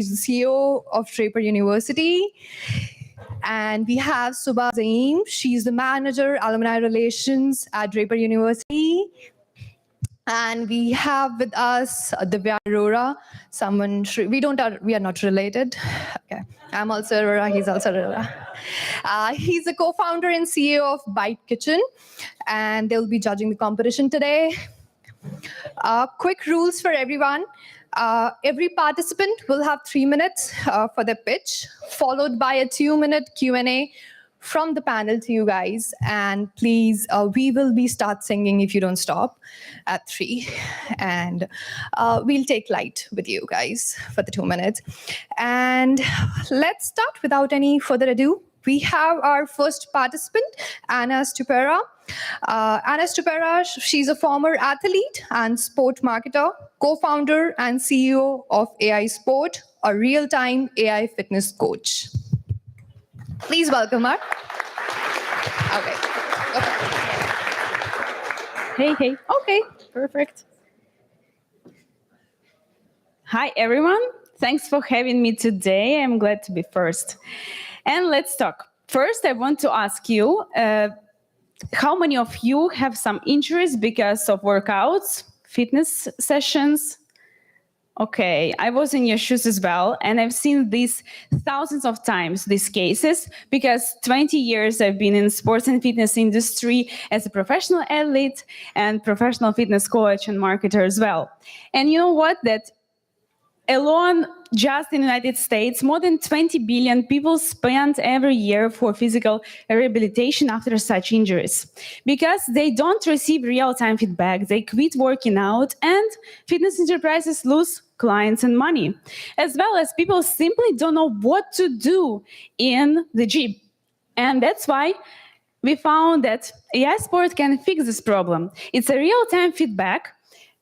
She's the CEO of Draper University. And we have Subha Zaim. She's the manager, alumni relations at Draper University. And we have with us Divya Arora, someone we are not related. Okay, I'm also Arora. He's also Arora. He's a co-founder and CEO of Bite Kitchen, and they'll be judging the competition today. Quick rules for everyone. Every participant will have 3 minutes for their pitch, followed by a 2-minute Q&A from the panel to you guys. And please, we will be start singing if you don't stop at 3. And we'll take light with you guys for the 2 minutes. And let's start without any further ado. We have our first participant, Anna Stupera. Anna Stupera, she's a former athlete and sport marketer, co-founder and CEO of AI Sport, a real-time AI fitness coach. Please welcome her. Okay. Hey. Okay, perfect. Hi, everyone. Thanks for having me today. I'm glad to be first. And let's talk. First, I want to ask you, how many of you have some interest because of workouts, fitness sessions? Okay, I was in your shoes as well, and I've seen these thousands of times, these cases, because 20 years I've been in sports and fitness industry as a professional athlete and professional fitness coach and marketer as well. And you know what? That alone, just in the United States, more than 20 billion people spend every year for physical rehabilitation after such injuries. Because they don't receive real-time feedback, they quit working out, and fitness enterprises lose clients and money. As well as people simply don't know what to do in the gym. And that's why we found that AI Sport can fix this problem. It's a real-time feedback,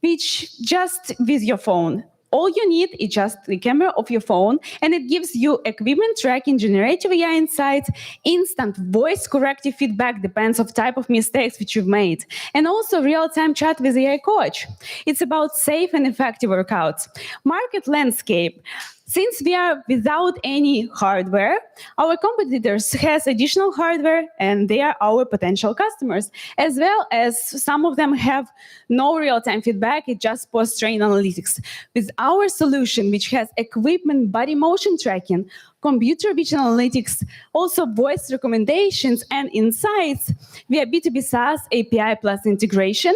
which just with your phone. All you need is just the camera of your phone, and it gives you equipment tracking, generative AI insights, instant voice corrective feedback, depends of type of mistakes which you've made, and also real-time chat with AI coach. It's about safe and effective workouts. Market landscape. Since we are without any hardware, our competitors has additional hardware and they are our potential customers, as well as some of them have no real-time feedback, it's just post-train analytics. With our solution, which has equipment, body motion tracking, computer vision analytics, also voice recommendations and insights, we are B2B SaaS API plus integration.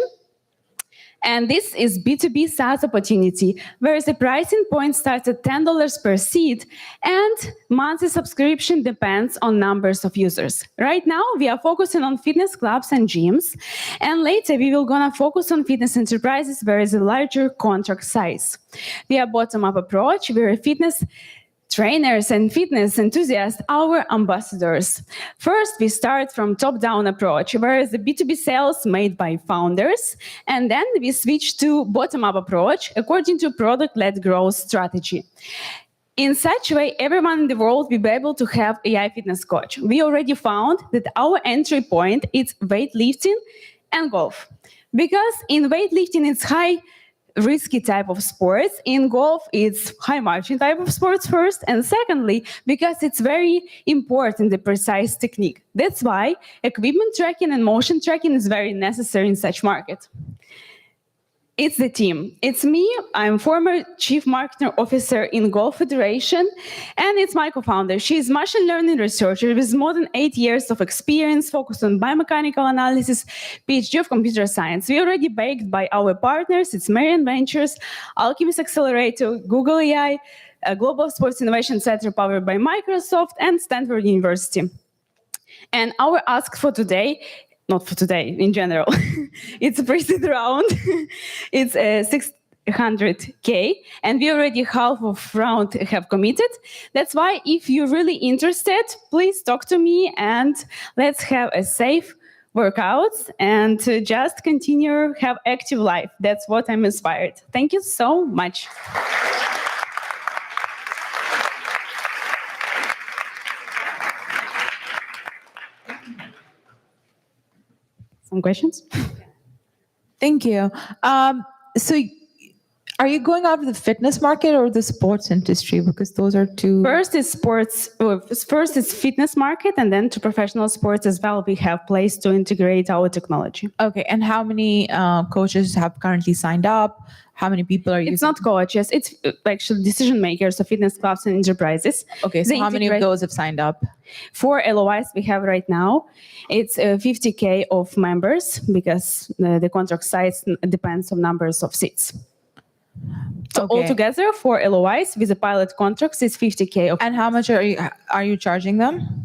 And this is B2B SaaS opportunity, whereas the pricing point starts at $10 per seat, and monthly subscription depends on numbers of users. Right now, we are focusing on fitness clubs and gyms, and later we will gonna focus on fitness enterprises, where is a larger contract size. We are bottom-up approach, where a fitness trainers and fitness enthusiasts, our ambassadors. First, we start from top-down approach, whereas the B2B sales made by founders, and then we switch to bottom-up approach according to product-led growth strategy. In such a way, everyone in the world will be able to have AI fitness coach. We already found that our entry point is weightlifting and golf. Because in weightlifting, it's high risky type of sports. In golf, it's high margin type of sports first, and secondly, because it's very important, the precise technique. That's why equipment tracking and motion tracking is very necessary in such market. It's the team. It's me. I'm former Chief Marketing Officer in Golf Federation, and it's my co-founder. She's machine learning researcher with more than 8 years of experience focused on biomechanical analysis, PhD of computer science. We already backed by our partners. It's Marian Ventures, Alchemist Accelerator, Google AI, a Global Sports Innovation Center powered by Microsoft, and Stanford University. And our ask for today, not for today, in general. It's a pre-seed round. It's 600K, and we already half of round have committed. That's why if you're really interested, please talk to me and let's have a safe workouts and just continue have active life. That's what I'm inspired. Thank you so much. Some questions? Thank you. So Are you going out of the fitness market or the sports industry? Because those are two. First is sports. First is fitness market, and then to professional sports as well. We have place to integrate our technology. Okay, and how many coaches have currently signed up? How many people are using? It's not coaches. It's actually decision makers, so fitness clubs and enterprises. Okay, so They how many of integrate- those have signed up? For LOIs we have right now, it's 50K of members because the contract size depends on numbers of seats. So Okay. altogether for LOIs with the pilot contracts, it's 50K. And how much are you charging them?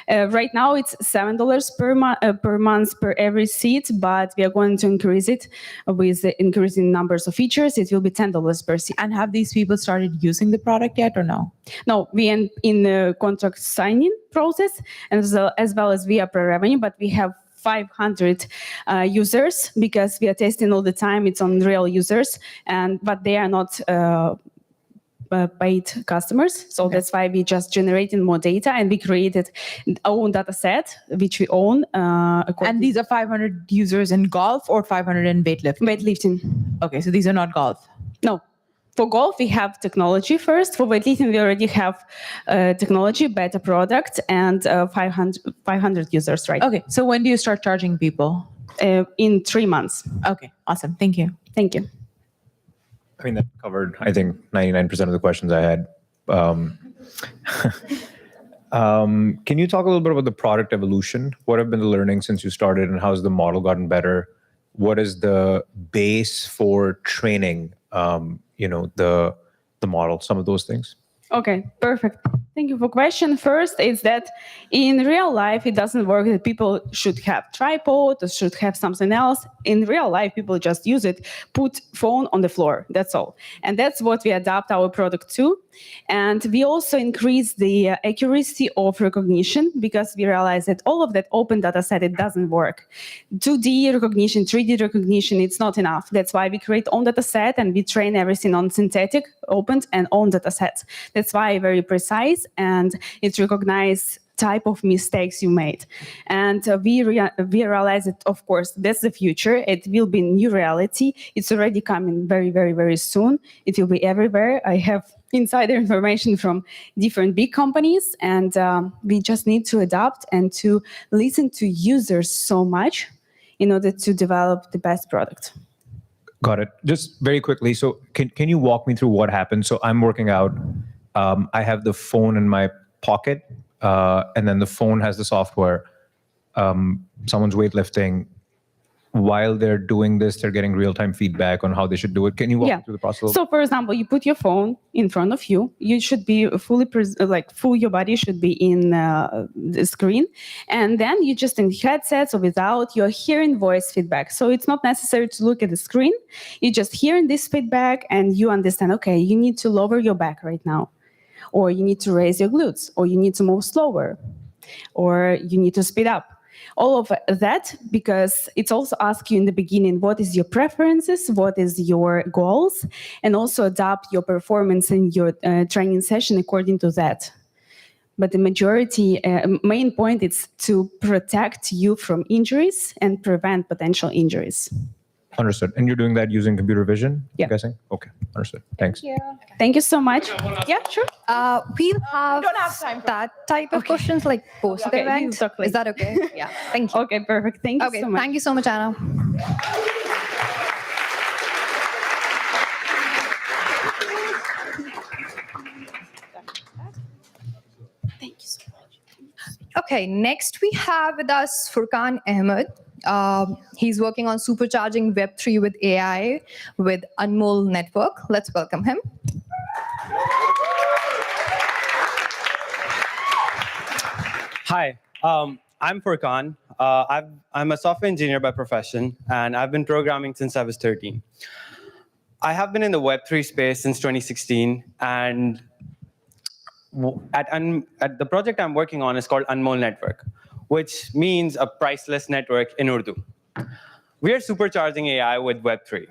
Right now it's $7 per month per every seat, but we are going to increase it with the increasing numbers of features. It will be $10 per seat. And have these people started using the product yet or no? No, we are in the contract signing process, and as well as we are pre-revenue, but we have 500 users because we are testing all the time. It's on real users, but they are not paid customers. So that's why we just generating more data, and we created our own data set, which we own. And these are 500 users in golf or 500 in weightlifting? Weightlifting. Okay, so these are not golf. No. For golf, we have technology first. For weightlifting, we already have technology, better product, and 500 users, right? Okay, so when do you start charging people? In 3 months. Okay, awesome. Thank you. Thank you. I mean, that covered, I think, 99% of the questions I had. Can you talk a little bit about the product evolution? What have been the learnings since you started, and how has the model gotten better? What is the base for training, the model, some of those things? Okay, perfect. Thank you for question. First is that in real life, it doesn't work that people should have tripod or should have something else. In real life, people just use it, put phone on the floor, that's all. And that's what we adapt our product to. And we also increase the accuracy of recognition because we realize that all of that open data set, it doesn't work. 2D recognition, 3D recognition, it's not enough. That's why we create own data set and we train everything on synthetic, opened and own data sets. That's why very precise and it recognizes type of mistakes you made. And we realize that, of course, that's the future. It will be new reality. It's already coming very, very, very soon. It will be everywhere. I have insider information from different big companies, and we just need to adapt and to listen to users so much in order to develop the best product. Got it. Just very quickly, so can you walk me through what happened? So I'm working out. I have the phone in my pocket, and then the phone has the software. Someone's weightlifting. While they're doing this, they're getting real-time feedback on how they should do it. Can you walk me through the process? So, for example, you put your phone in front of you. You should be full your body should be in the screen. And then you just in headsets or without, you're hearing voice feedback. So it's not necessary to look at the screen. You're just hearing this feedback and you understand, okay, you need to lower your back right now. Or you need to raise your glutes. Or you need to move slower. Or you need to speed up. All of that, because it's also ask you in the beginning, what is your preferences, what is your goals, and also adapt your performance in your training session according to that. But the majority, main point is to protect you from injuries and prevent potential injuries. Understood. And you're doing that using computer vision, Yeah. I'm guessing? Okay, understood. Thanks. Thank you so much. Yeah, sure. We'll have, don't have time for that type of questions like post the Okay, event. we'll talk later. Is that okay? Yeah. Thank you. Okay, perfect. Thank you Okay. so much. Thank you so much, Anna. Thank you so much. Okay, next we have with us Furkan Ahmed. He's working on supercharging Web3 with AI with Unmual Network. Let's welcome him. Hi, I'm Furkan. I'm a software engineer by profession, and I've been programming since I was 13. I have been in the Web3 space since 2016, and at the project I'm working on is called Unmual Network, which means a priceless network in Urdu. We are supercharging AI with Web3.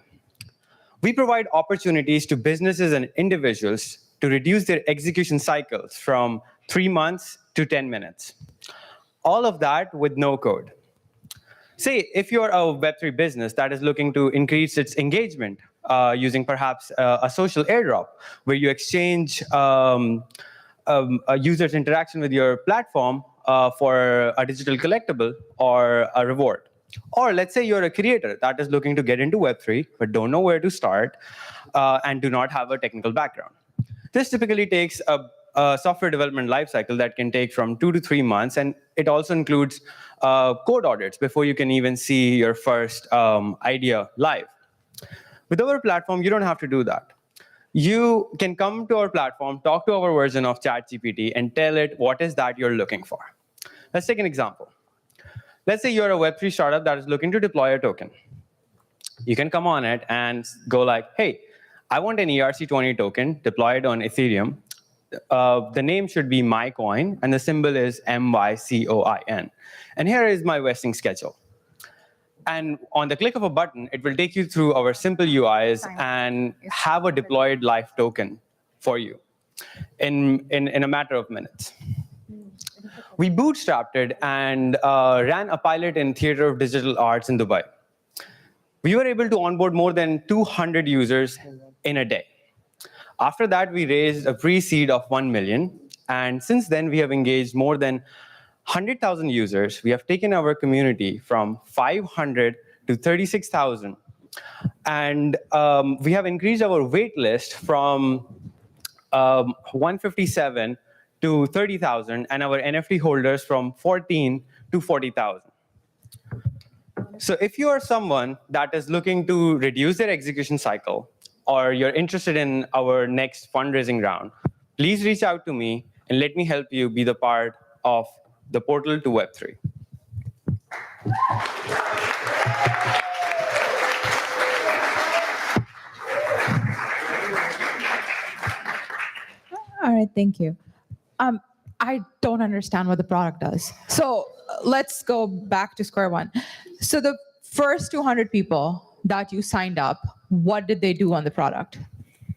We provide opportunities to businesses and individuals to reduce their execution cycles from 3 months to 10 minutes. All of that with no code. Say, if you're a Web3 business that is looking to increase its engagement using perhaps a social airdrop, where you exchange a user's interaction with your platform for a digital collectible or a reward. Or let's say you're a creator that is looking to get into Web3 but don't know where to start and do not have a technical background. This typically takes a software development lifecycle that can take from 2 to 3 months, and it also includes code audits before you can even see your first idea live. With our platform, you don't have to do that. You can come to our platform, talk to our version of ChatGPT, and tell it what is that you're looking for. Let's take an example. Let's say you're a Web3 startup that is looking to deploy a token. You can come on it and go like, hey, I want an ERC20 token deployed on Ethereum. The name should be MyCoin, and the symbol is MYCOIN. And here is my vesting schedule. And on the click of a button, it will take you through our simple UIs and have a deployed live token for you in a matter of minutes. We bootstrapped it and ran a pilot in Theater of Digital Arts in Dubai. We were able to onboard more than 200 users in a day. After that, we raised a pre-seed of 1 million. And since then, we have engaged more than 100,000 users. We have taken our community from 500 to 36,000. And we have increased our wait list from 157 to 30,000, and our NFT holders from 14 to 40,000. So if you are someone that is looking to reduce their execution cycle, or you're interested in our next fundraising round, please reach out to me and let me help you be the part of the portal to Web3. All right, thank you. I don't understand what the product does. So let's go back to square one. So the first 200 people that you signed up, what did they do on the product?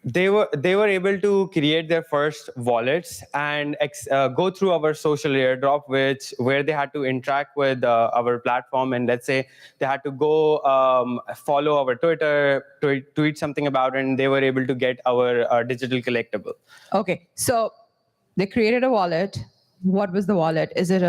They were able to create their first wallets and go through our social airdrop, where they had to interact with our platform. And let's say they had to go follow our Twitter, tweet something about it, and they were able to get our digital collectible. Okay, so they created a wallet. What was the wallet? Is it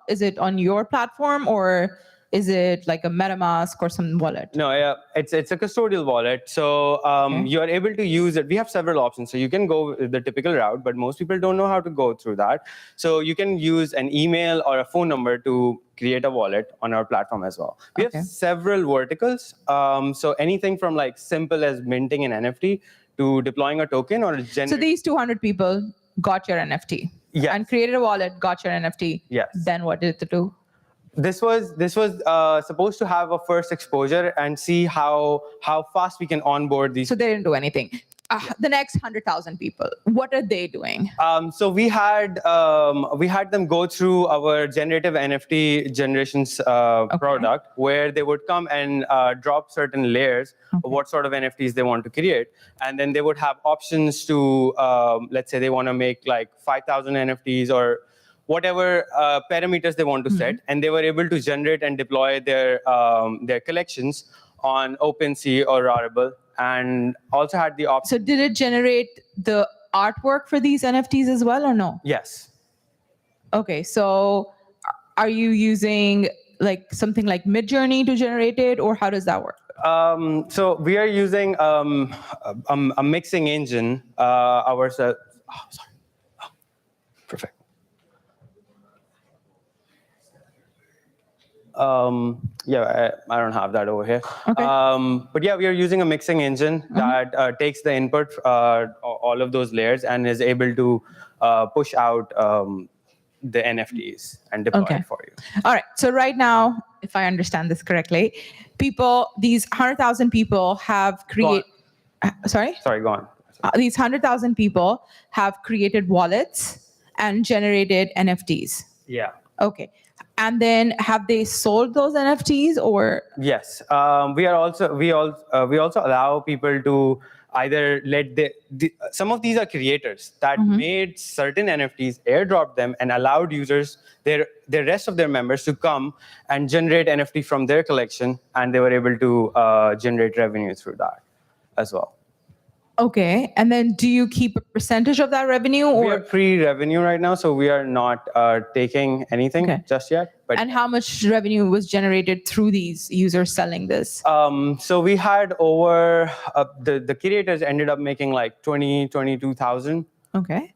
is it on your platform, or is it like a MetaMask or some wallet? No, yeah, it's a custodial wallet. So you are able to use it. We have several options. So you can go the typical route, but most people don't know how to go through that. So you can use an email or a phone number to create a wallet on our platform as well. We have several verticals. So anything from like simple as minting an NFT to deploying a token or a So these 200 people got your NFT. Yes. And created a wallet, got your NFT. Yes. Then what did it do? This was supposed to have a first exposure and see how fast we can onboard these. So they didn't do anything. The next 100,000 people, what are they doing? So we had them go through our generative NFT generations product, where they would come and drop certain layers of what sort of NFTs they want to create, and then they would have options to let's say they want to make like 5,000 NFTs or whatever parameters they want to set, and they were able to generate and deploy their collections on OpenSea or Rarible, and also had the option. So did it generate the artwork for these NFTs as well, or no? Yes. Okay, so are you using like something like Midjourney to generate it, or how does that work? So we are using a mixing engine ourselves. Oh, sorry. Oh, perfect. Yeah, I don't have that over here. Okay. But yeah, we are using a mixing engine that takes the input, all of those layers, and is able to push out the NFTs and deploy it for you. All right. So right now, if I understand this correctly, these 100,000 people have created. Sorry, go on. These 100,000 people have created wallets and generated NFTs. Yeah. Okay. And then have they sold those NFTs, or? Yes. We also allow people to either let some of these are creators that made certain NFTs, airdropped them, and allowed users, the rest of their members, to come and generate NFT from their collection, and they were able to generate revenue through that. as well. Okay. And then do you keep a percentage of that revenue We are or pre-revenue right now, so we are not taking anything Okay. just yet. But and how much revenue was generated through these users selling this? so we had over the curators ended up making like 22,000 Okay.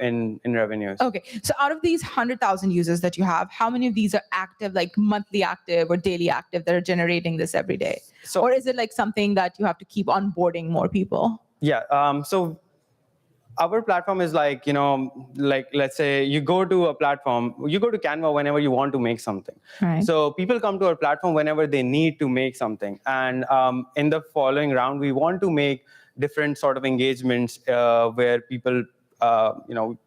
in revenues. Okay. So out of these 100,000 users that you have, how many of these are active, like monthly active or daily active that are generating this every day? So- or is it like something that you have to keep onboarding more people? Yeah. So our platform is like, like let's say you go to a platform, you go to Canva whenever you want to make something. Right. So people come to our platform whenever they need to make something. And in the following round, we want to make different sort of engagements where people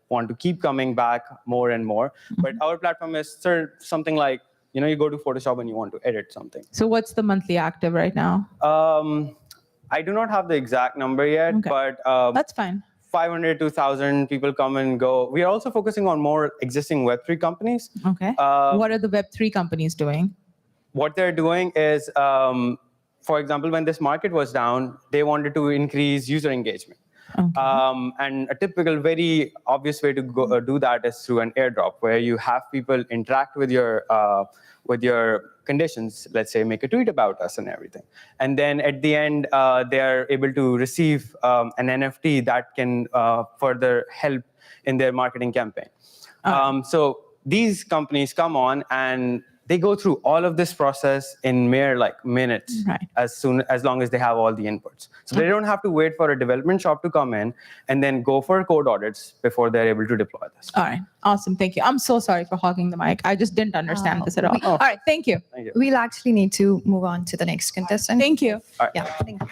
want to keep coming back more and more. But our platform is something like, you go to Photoshop and you want to edit something. So what's the monthly active right now? I do not have the exact number yet, Okay. but That's fine. 500 to 1,000 people come and go. We are also focusing on more existing Web3 companies. Okay. What are the Web3 companies doing? What they're doing is, for example, when this market was down, they wanted to increase user engagement. Okay. And a typical, very obvious way to do that is through an airdrop, where you have people interact with your conditions. Let's say, make a tweet about us and everything. And then at the end, they are able to receive an NFT that can further help in their marketing campaign. So these companies come on and they go through all of this process in mere minutes, Right. as long as they have all the inputs. So they don't have to wait for a development shop to come in and then go for code audits before they're able to deploy this. All right. Awesome. Thank you. I'm so sorry for hogging the mic. I just didn't understand this at all. All right. Thank you. Thank you. We'll actually need to move on to the next contestant. Thank you. Yeah, thank you.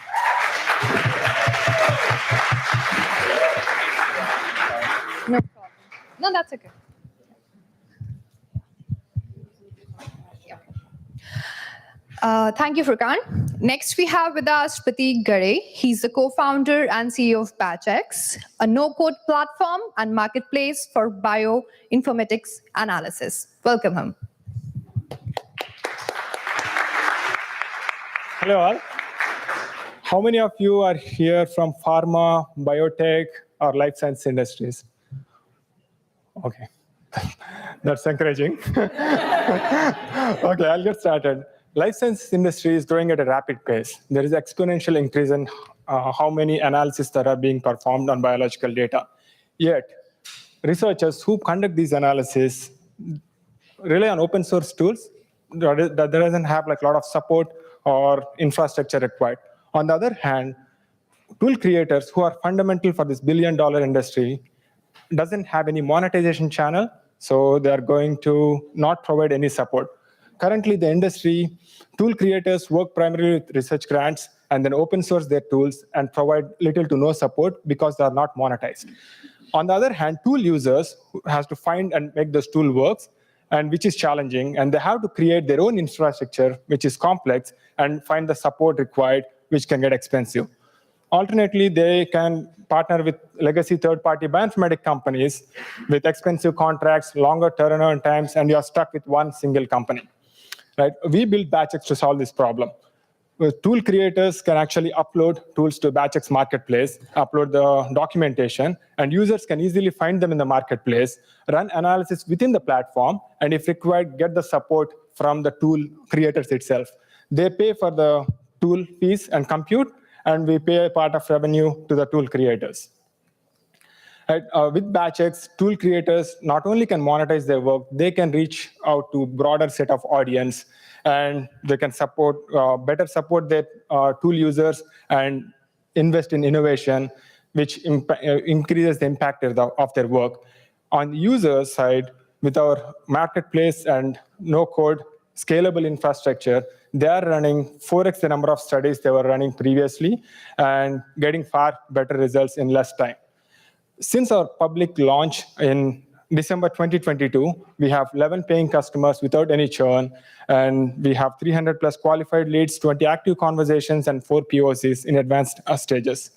No problem. No, that's okay. Thank you, Furkan. Next, we have with us Prateek Gare. He's the co-founder and CEO of Batchex, a no-code platform and marketplace for bioinformatics analysis. Welcome him. Hello all. How many of you are here from pharma, biotech, or life science industries? Okay, that's encouraging. Okay, I'll get started. Life science industry is growing at a rapid pace. There is exponential increase in how many analyses that are being performed on biological data. Yet, researchers who conduct these analyses rely on open source tools that doesn't have a lot of support or infrastructure required. On the other hand, tool creators who are fundamental for this billion-dollar industry doesn't have any monetization channel, so they are going to not provide any support. Currently, the industry, tool creators work primarily with research grants and then open source their tools and provide little to no support because they are not monetized. On the other hand, tool users has to find and make those tool works, and which is challenging, and they have to create their own infrastructure, which is complex, and find the support required, which can get expensive. Alternately, they can partner with legacy third-party bioinformatic companies with expensive contracts, longer turnaround times, and you're stuck with one single company. Right? We built Batchex to solve this problem. Tool creators can actually upload tools to Batchex marketplace, upload the documentation, and users can easily find them in the marketplace, run analysis within the platform, and if required, get the support from the tool creators itself. They pay for the tool fees and compute, and we pay a part of revenue to the tool creators. Right, with Batchex, tool creators not only can monetize their work, they can reach out to a broader set of audience, and they can better support their tool users and invest in innovation, which increases the impact of their work. On the user side, with our marketplace and no-code scalable infrastructure, they are running 4x the number of studies they were running previously and getting far better results in less time. Since our public launch in December 2022, we have 11 paying customers without any churn, and we have 300 plus qualified leads, 20 active conversations, and 4 POCs in advanced stages.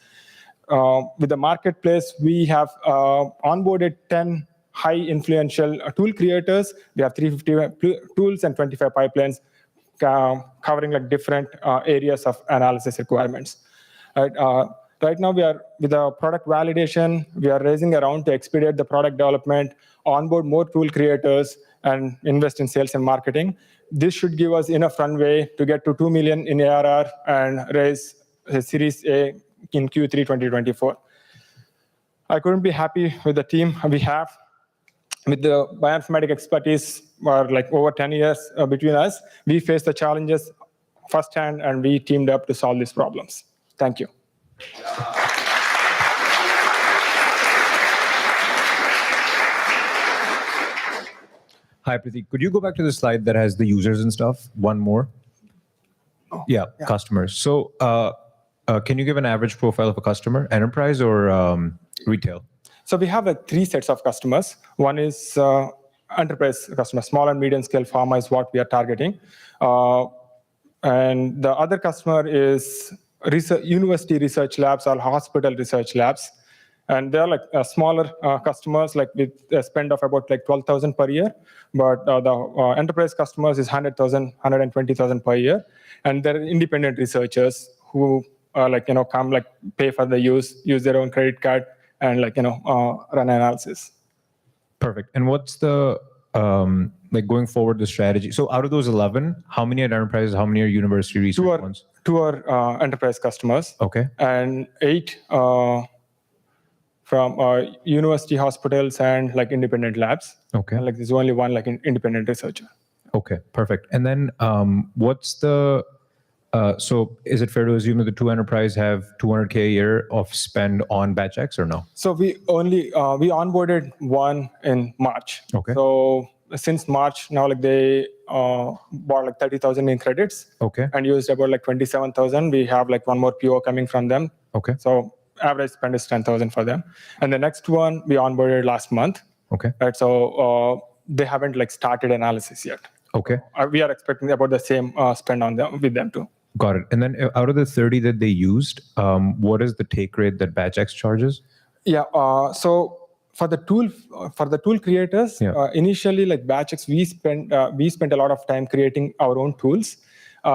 With the marketplace, we have onboarded 10 high influential tool creators. We have 350 tools and 25 pipelines covering different areas of analysis requirements. right? Right now, we are with the product validation. We are raising a round to expedite the product development, onboard more tool creators, and invest in sales and marketing. This should give us enough runway to get to 2 million in ARR and raise a Series A in Q3 2024. I couldn't be happy with the team we have. With the bioinformatic expertise for like over 10 years between us, we faced the challenges firsthand, and we teamed up to solve these problems. Thank you. Hi, Pratik. Could you go back to the slide that has the users and stuff? One more. Yeah, customers. So can you give an average profile of a customer, enterprise or retail? So we have like 3 sets of customers. One is enterprise customers, small and medium scale pharma is what we are targeting. And the other customer is university research labs or hospital research labs. And they're like smaller customers, like with a spend of about like 12,000 per year. But the enterprise customers is 100,000, 120,000 per year. And they're independent researchers who come like pay for the use their own credit card, and run analysis. Perfect. And what's the going forward the strategy? So out of those 11, how many are enterprise? How many are university research ones? 2 are enterprise customers. Okay. And 8 from university hospitals and like independent labs. Okay. And, there's only one independent researcher. Okay, perfect. And then what's the so is it fair to assume that the 2 enterprise have 200K a year of spend on Batchex or no? So we onboarded one in March. Okay. So since March now, they bought like 30,000 in credits. Okay. And used about like 27,000. We have like one more PO coming from them. Okay. So average spend is 10,000 for them. And the next one we onboarded last month. Okay. Right. So they haven't started analysis yet. Okay. We are expecting about the same spend on them with them too. Got it. And then out of the 30 that they used, what is the take rate that Batchex charges? Yeah. So for the tool creators, initially Batchex, we spent a lot of time creating our own tools.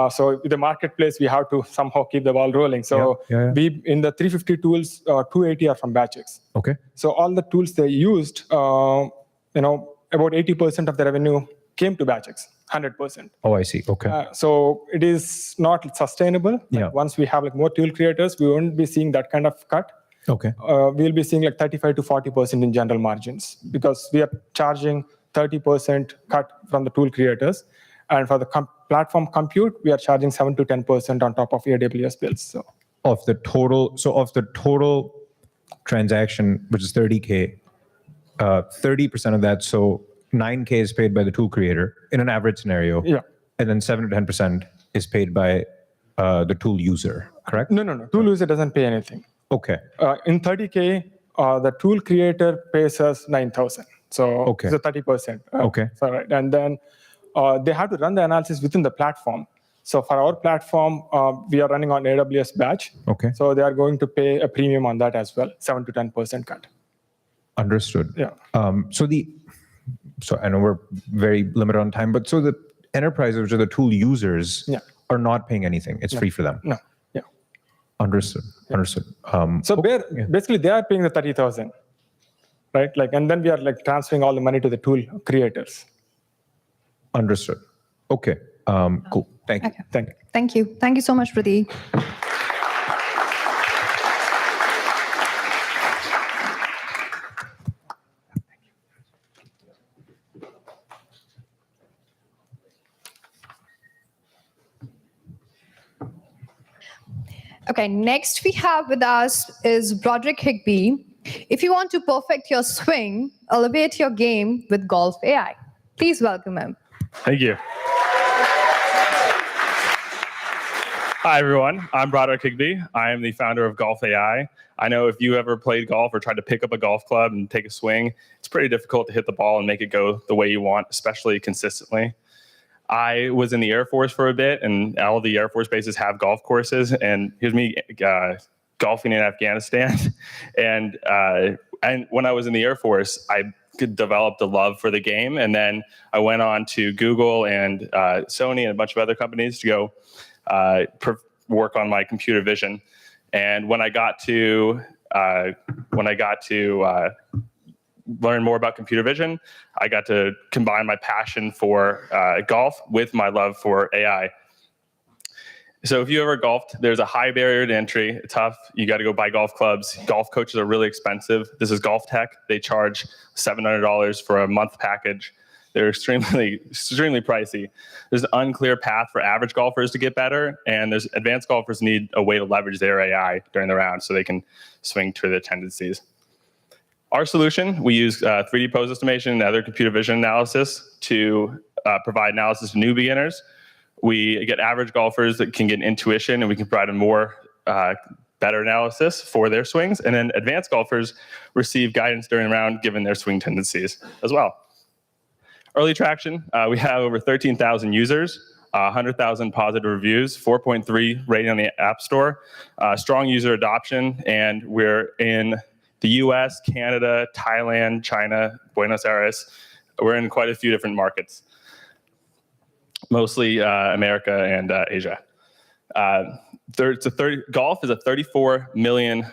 So with the marketplace, we have to somehow keep the ball rolling. So we in the 350 tools, 280 are from Batchex. Okay. So all the tools they used, about 80% of the revenue came to Batchex. 100%. Oh, I see. Okay. So it is not sustainable. Once we have more tool creators, we won't be seeing that kind of cut. Okay. We'll be seeing 35 to 40% in general margins, because we are charging 30% cut from the tool creators, and for the platform compute, we are charging 7 to 10% on top of AWS bills. So of the total transaction, which is 30K, 30% of that, so 9K is paid by the tool creator in an average scenario. Yeah. And then 7 to 10% is paid by the tool user, correct? No. Tool user doesn't pay anything. Okay. In 30K, the tool creator pays us 9,000. So it's a 30%. Okay. So, right. And then they have to run the analysis within the platform. So for our platform, we are running on AWS Batch. Okay. So they are going to pay a premium on that as well, 7 to 10% cut. Understood. Yeah. So I know we're very limited on time, but so the enterprises, which are the tool users, are not paying anything. It's free for them. No. Yeah. Understood. Understood. So basically, they are paying the 30,000, right? And then we are transferring all the money to the tool creators. Understood. Okay. Cool. Thank you. Okay. Thank you. Thank you so much, Pratik. Okay, next we have with us is Broderick Higbee. If you want to perfect your swing, elevate your game with Golf AI. Please welcome him. Thank you. Hi, everyone. I'm Broderick Higbee. I am the founder of Golf AI. I know if you ever played golf or tried to pick up a golf club and take a swing, it's pretty difficult to hit the ball and make it go the way you want, especially consistently. I was in the Air Force for a bit, and all the Air Force bases have golf courses. And here's me golfing in Afghanistan. And when I was in the Air Force, I developed a love for the game. And then I went on to Google and Sony and a bunch of other companies to go work on my computer vision. And when I got to learn more about computer vision, I got to combine my passion for golf with my love for AI. So if you ever golfed, there's a high barrier to entry. It's tough. You got to go buy golf clubs. Golf coaches are really expensive. This is Golf Tech. They charge $700 for a month package. They're extremely pricey. There's an unclear path for average golfers to get better, and there's advanced golfers need a way to leverage their AI during the round so they can swing to their tendencies. Our solution, we use 3D pose estimation and other computer vision analysis to provide analysis to new beginners. We get average golfers that can get intuition, and we can provide a more better analysis for their swings. And then advanced golfers receive guidance during the round given their swing tendencies as well. Early traction, we have over 13,000 users, 100,000 positive reviews, 4.3 rating on the App Store, strong user adoption, and we're in the US, Canada, Thailand, China, Buenos Aires. We're in quite a few different markets, mostly America and Asia. Golf is a 34 million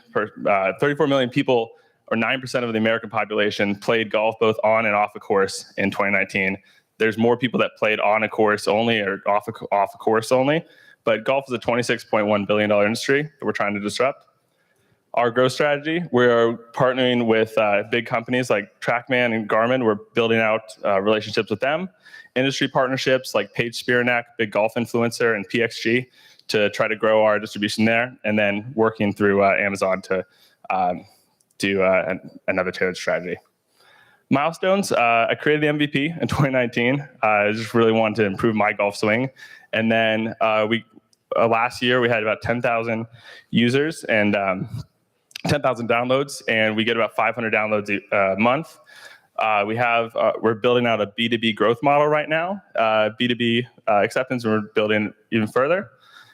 people, or 9% of the American population, played golf both on and off a course in 2019. There's more people that played on a course only or off a course only, but golf is a $26.1 billion industry that we're trying to disrupt. Our growth strategy, we're partnering with big companies like TrackMan and Garmin. We're building out relationships with them. Industry partnerships like Paige Spiranak, big golf influencer, and PXG to try to grow our distribution there, and then working through Amazon to do another tailored strategy. Milestones, I created the MVP in 2019. I just really wanted to improve my golf swing. And then last year we had about 10,000 users and 10,000 downloads, and we get about 500 downloads a month. We're building out a B2B growth model right now, B2B acceptance, and we're building even further.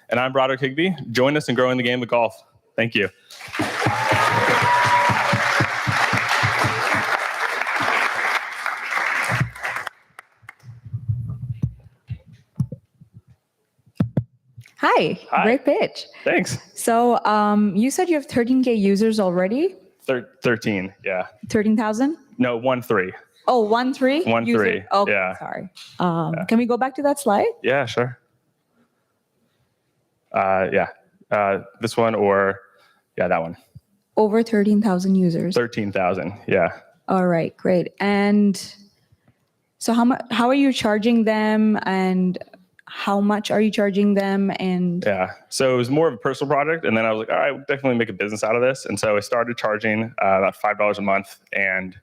And I'm Broderick Higbee. Join us in growing the game of golf. Thank you. Hi, great pitch. Thanks. So you said you have 13K users already? 13, yeah. 13,000? No, 13. Oh, 13? 13, okay, yeah. Sorry. Can we go back to that slide? Yeah, sure. This one or, that one. Over 13,000 users. 13,000, yeah. All right, great. And so how are you charging them, and how much are you charging them? And so it was more of a personal project, and then I was like, all right, we'll definitely make a business out of this. And so I started charging about $5 a month and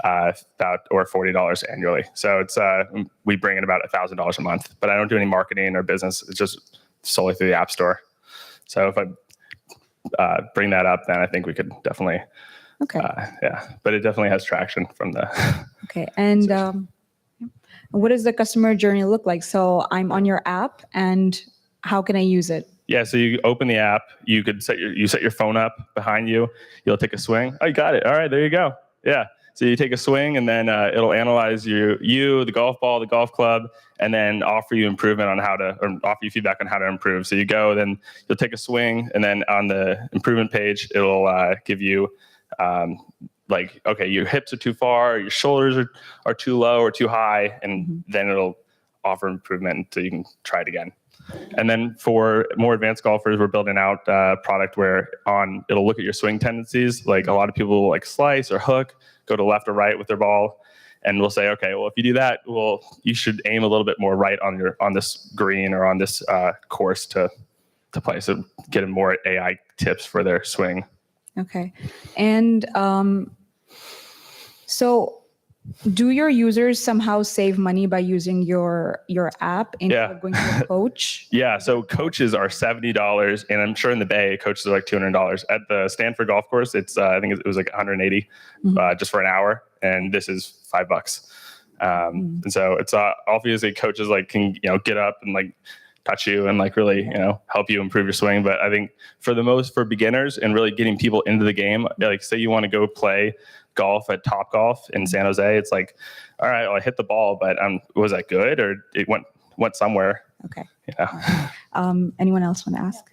or $40 annually. So it's we bring in about $1,000 a month, but I don't do any marketing or business. It's just solely through the App Store. So if I bring that up, then I think we could definitely, but it definitely has traction from the. Okay, and what does the customer journey look like? So I'm on your app, and how can I use it? Yeah, so you open the app, you could set your phone up behind you, you'll take a swing. Oh, you got it. All right, there you go. Yeah. So you take a swing, and then it'll analyze you, the golf ball, the golf club, and then offer you offer you feedback on how to improve. So you go, then you'll take a swing, and then on the improvement page, it'll give you okay, your hips are too far, your shoulders are too low or too high, and then it'll offer improvement so you can try it again. And then for more advanced golfers, we're building out a product where it'll look at your swing tendencies. Like a lot of people will slice or hook, go to left or right with their ball, and we'll say, okay, well, if you do that, you should aim a little bit more right on this green or on this course to play. So getting more AI tips for their swing. Okay, and so do your users somehow save money by using your app instead of going to a coach? Yeah, so coaches are $70, and I'm sure in the Bay, coaches are like $200. At the Stanford golf course, I think it was like $180 just for an hour, and this is $5. And so it's obviously coaches can get up and touch you and really help you improve your swing. But I think for beginners and really getting people into the game, say you want to go play golf at Top Golf in San Jose, it's all right, well, I hit the ball, but was that good, or it went somewhere? Okay. Yeah. Anyone else want to ask?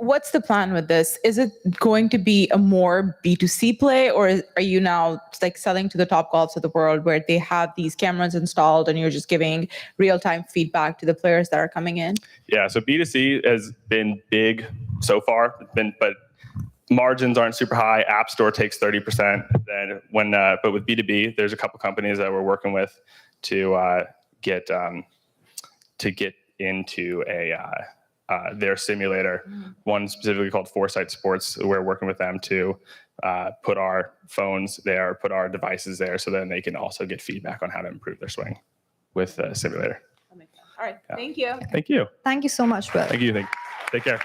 what's the plan with this? Is it going to be a more B2C play, or are you now like selling to the top golfs of the world where they have these cameras installed and you're just giving real-time feedback to the players that are coming in? Yeah, so B2C has been big so far, but margins aren't super high. App Store takes 30%. Then but with B2B, there's a couple companies that we're working with to get into their simulator. One specifically called Foresight Sports. We're working with them to put our phones there, put our devices there, so then they can also get feedback on how to improve their swing with the simulator. All right, thank you. Thank you. Thank you so much, Will. Thank you. Take care.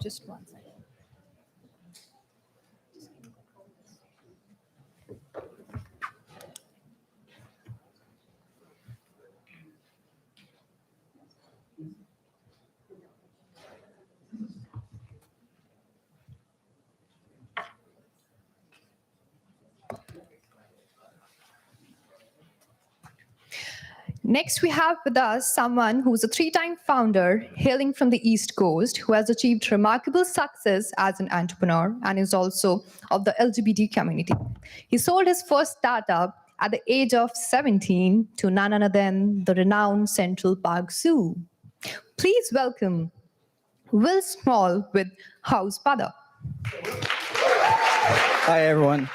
Just one second. Next, we have with us someone who's a 3-time founder hailing from the East Coast, who has achieved remarkable success as an entrepreneur and is also of the LGBT community. He sold his first startup at the age of 17 to none other than the renowned Central Park Zoo. Please welcome Will Small with House Father. Hi, everyone.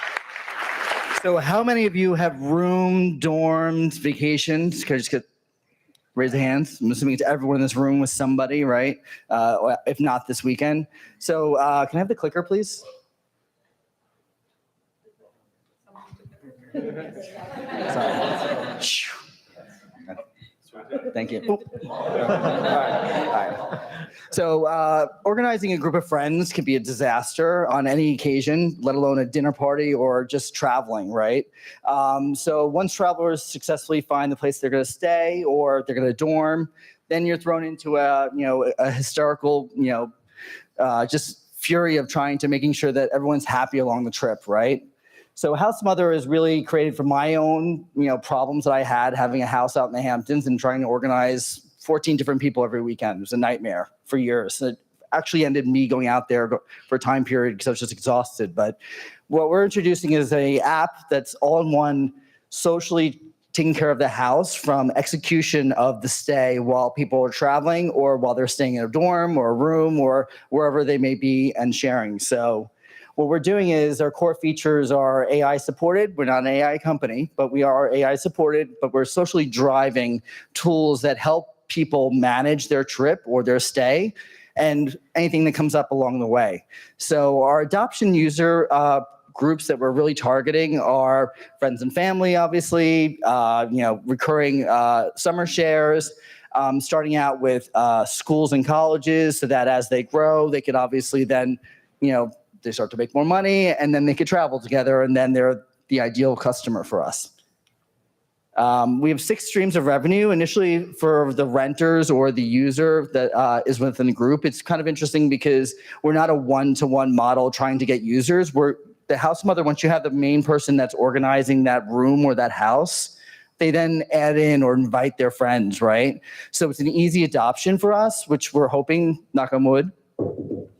So how many of you have room, dorms, vacations? Can I just raise the hands? I'm assuming it's everyone in this room with somebody, right? If not this weekend. So can I have the clicker, please? Sorry. Thank you. All right. So organizing a group of friends can be a disaster on any occasion, let alone a dinner party or just traveling, right? So once travelers successfully find the place they're going to stay or they're going to dorm, then you're thrown into a hysterical, just fury of trying to making sure that everyone's happy along the trip, right? So House Mother is really created from my own, problems that I had having a house out in the Hamptons and trying to organize 14 different people every weekend. It was a nightmare for years. It actually ended me going out there for a time period because I was just exhausted. But what we're introducing is an app that's all in one, socially taking care of the house from execution of the stay while people are traveling or while they're staying in a dorm or a room or wherever they may be and sharing. So what we're doing is our core features are AI supported. We're not an AI company, but we are AI supported, but we're socially driving tools that help people manage their trip or their stay and anything that comes up along the way. So our adoption user groups that we're really targeting are friends and family, obviously, recurring summer shares, starting out with schools and colleges so that as they grow, they could obviously then, they start to make more money and then they could travel together and then they're the ideal customer for us. We have 6 streams of revenue initially for the renters or the user that is within the group. It's kind of interesting because we're not a one-to-one model trying to get users. We're the House Mother, once you have the main person that's organizing that room or that house, they then add in or invite their friends, right? So it's an easy adoption for us, which we're hoping, knock on wood,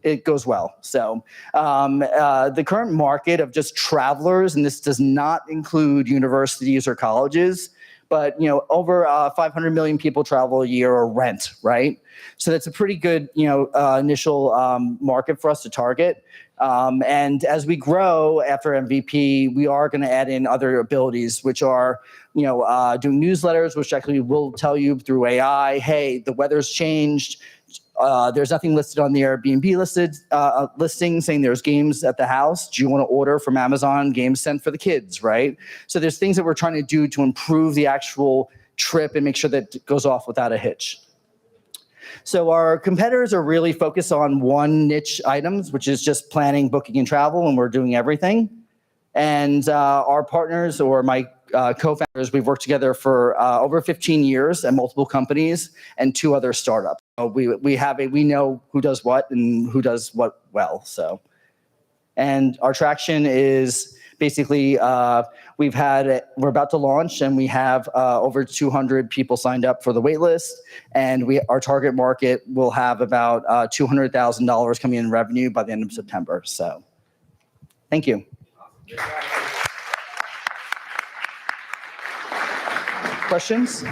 it goes well. So the current market of just travelers, and this does not include universities or colleges, but over 500 million people travel a year or rent, right? So that's a pretty good initial market for us to target. And as we grow after MVP, we are going to add in other abilities, which are doing newsletters, which actually will tell you through AI, hey, the weather's changed. There's nothing listed on the Airbnb listing saying there's games at the house. Do you want to order from Amazon games sent for the kids, right? So there's things that we're trying to do to improve the actual trip and make sure that it goes off without a hitch. So our competitors are really focused on one niche items, which is just planning, booking, and travel, and we're doing everything. And our partners or my co-founders, we've worked together for over 15 years at multiple companies and 2 other startups. So we know who does what and who does what well. So, And our traction is basically we're about to launch, and we have over 200 people signed up for the wait list, and our target market will have about $200,000 coming in revenue by the end of September. So thank you. Questions?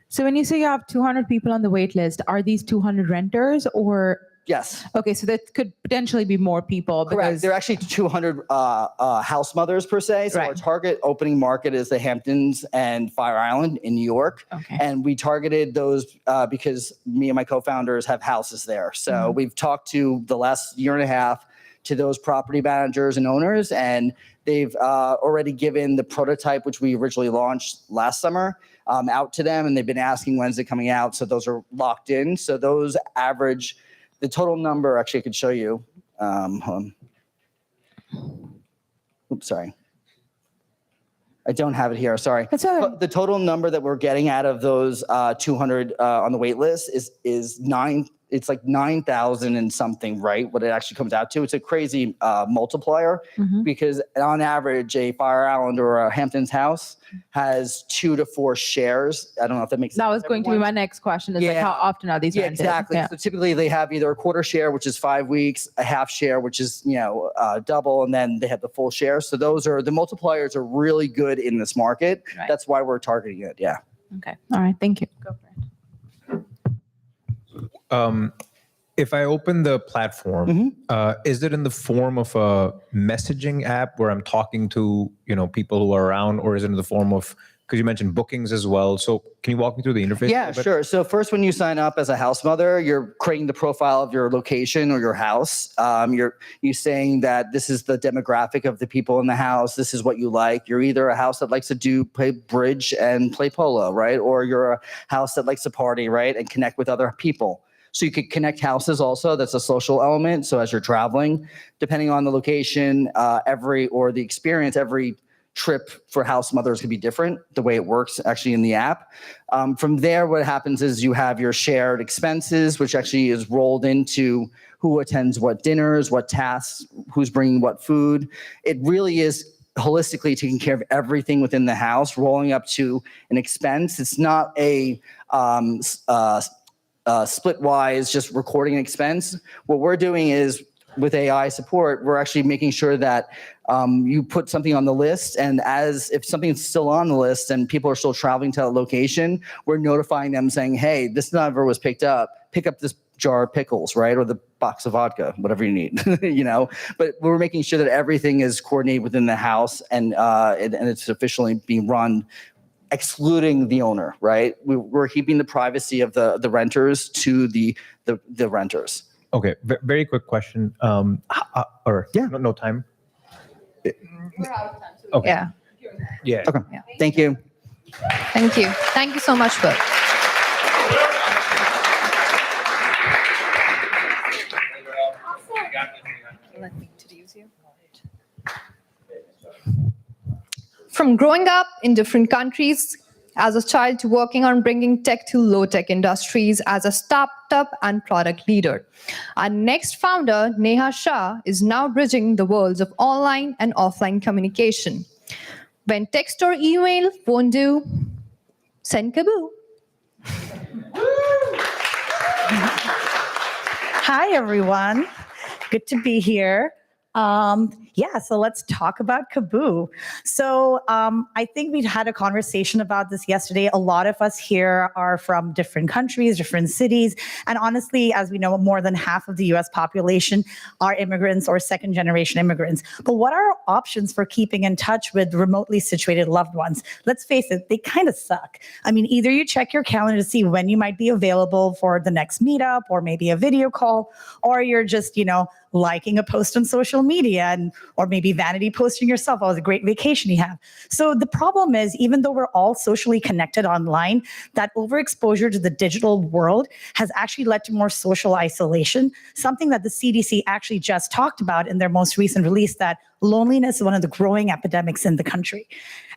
So when you say you have 200 people on the wait list, are these 200 renters or? Yes. Okay, so that could potentially be more people. Correct. Because They're actually 200 house mothers per se. So our Right. target opening market is the Hamptons and Fire Island in New York. Okay. And we targeted those because me and my co-founders have houses there. So we've talked to the last year and a half to those property managers and owners, and they've already given the prototype, which we originally launched last summer, out to them, and they've been asking when's it coming out. So those are locked in. So those average, the total number, actually I could show you. Hold on. Oops, sorry. I don't have it here, sorry. That's all right. But the total number that we're getting out of those 200 on the wait list is 9. It's like 9,000 and something, right? What it actually comes out to. It's a crazy multiplier because on average, a Fire Island or a Hamptons house has 2 to 4 shares. I don't know if that makes sense. that was going to be my next question, is like how often are these Yeah, rented? exactly. Yeah. So typically they have either a quarter share, which is 5 weeks, a half share, which is, double, and then they have the full share. So those are, the multipliers are really good in this market. Right. That's why we're targeting it. Yeah. Okay. All right. Thank you. Go for it. If I open the platform, is it in the form of a messaging app where I'm talking to people who are around, or is it in the form of, because you mentioned bookings as well? So can you walk me through the interface? Yeah, sure. So first, when you sign up as a house mother, you're creating the profile of your location or your house. You're saying that this is the demographic of the people in the house. This is what you like. You're either a house that likes to play bridge and play polo, right? Or you're a house that likes to party, right? And connect with other people. So you could connect houses also. That's a social element. So as you're traveling, depending on the location, the experience, every trip for house mothers could be different, the way it works actually in the app. From there, what happens is you have your shared expenses, which actually is rolled into who attends what dinners, what tasks, who's bringing what food. It really is holistically taking care of everything within the house, rolling up to an expense. It's not a split-wise, just recording an expense. What we're doing is, with AI support, we're actually making sure that you put something on the list, and if something's still on the list and people are still traveling to a location, we're notifying them saying, hey, this number was picked up. Pick up this jar of pickles, right? Or the box of vodka, whatever you need, But we're making sure that everything is coordinated within the house and it's officially being run, excluding the owner, right? We're keeping the privacy of the renters to the renters. Okay, very quick question. No time. We're out of time. So Okay. Yeah. Yeah. Okay. Yeah. Thank you. Thank you. Thank you so much, Will. Let me introduce you. From growing up in different countries as a child to working on bringing tech to low-tech industries as a startup and product leader. Our next founder, Neha Shah, is now bridging the worlds of online and offline communication. When text or email won't do, send Kaboo. Hi, everyone. Good to be here. So let's talk about Kaboo. So I think we'd had a conversation about this yesterday. A lot of us here are from different countries, different cities. And honestly, as we know, more than half of the US population are immigrants or second-generation immigrants. But what are our options for keeping in touch with remotely situated loved ones? Let's face it, they kind of suck. I mean, either you check your calendar to see when you might be available for the next meetup or maybe a video call, or you're just, liking a post on social media or maybe vanity posting yourself. Oh, it's a great vacation you have. So the problem is, even though we're all socially connected online, that overexposure to the digital world has actually led to more social isolation, something that the CDC actually just talked about in their most recent release, that loneliness is one of the growing epidemics in the country.